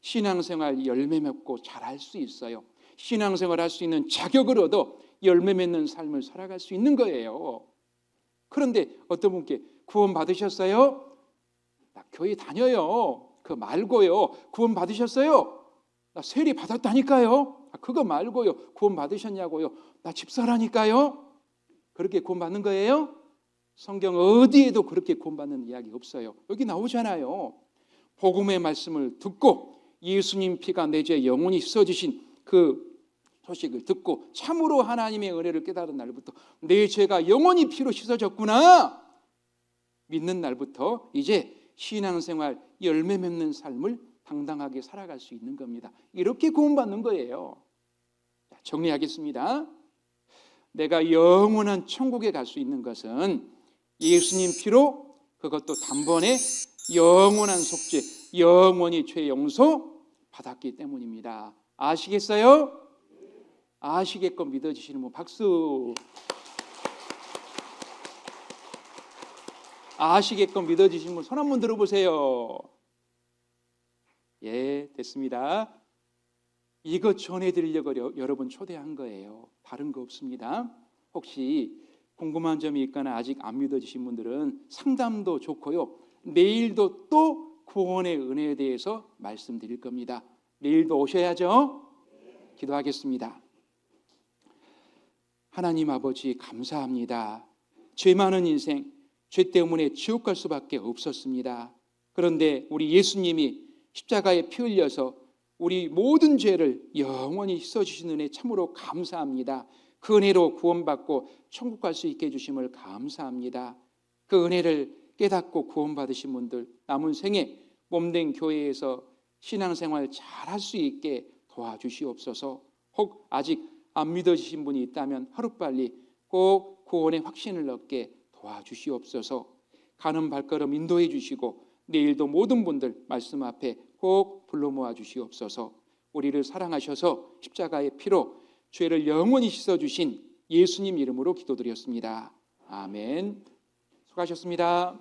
신앙생활 열매 맺고 잘할 수 있어요. 신앙생활 할 수 있는 자격을 얻어 열매 맺는 삶을 살아갈 수 있는 거예요. 그런데 어떤 분께 구원 받으셨어요? 나 교회 다녀요. 그거 말고요. 구원 받으셨어요? 나 세례 받았다니까요. 그거 말고요. 구원 받으셨냐고요? 나 집사라니까요. 그렇게 구원 받는 거예요? 성경 어디에도 그렇게 구원 받는 이야기 없어요. 여기 나오잖아요. 복음의 말씀을 듣고 예수님 피가 내 죄 영원히 씻어주신 그 소식을 듣고 참으로 하나님의 은혜를 깨달은 날부터 내 죄가 영원히 피로 씻어졌구나 믿는 날부터 이제 신앙생활 열매 맺는 삶을 당당하게 살아갈 수 있는 겁니다. 이렇게 구원받는 거예요. 정리하겠습니다. 내가 영원한 천국에 갈 수 있는 것은 예수님 피로, 그것도 단번에 영원한 속죄, 영원히 죄 용서 받았기 때문입니다. 아시겠어요? 아시겠건 믿어주시는 분 박수. 아시겠건 믿어주시는 분 손 한번 들어보세요. 예, 됐습니다. 이거 전해드리려고 여러분 초대한 거예요. 다른 거 없습니다. 혹시 궁금한 점이 있거나 아직 안 믿어지신 분들은 상담도 좋고요. 내일도 또 구원의 은혜에 대해서 말씀드릴 겁니다. 내일도 오셔야죠. 기도하겠습니다. 하나님 아버지 감사합니다. 죄 많은 인생, 죄 때문에 지옥 갈 수밖에 없었습니다. 그런데 우리 예수님이 십자가에 피 흘려서 우리 모든 죄를 영원히 씻어주신 은혜 참으로 감사합니다. 그 은혜로 구원받고 천국 갈 수 있게 해주심을 감사합니다. 그 은혜를 깨닫고 구원받으신 분들 남은 생에 몸된 교회에서 신앙생활 잘할 수 있게 도와주시옵소서. 혹 아직 안 믿어지신 분이 있다면 하루빨리 꼭 구원의 확신을 얻게 도와주시옵소서. 가는 발걸음 인도해 주시고 내일도 모든 분들 말씀 앞에 꼭 불러 모아 주시옵소서. 우리를 사랑하셔서 십자가의 피로 죄를 영원히 씻어주신 예수님 이름으로 기도드렸습니다. 아멘. 수고하셨습니다.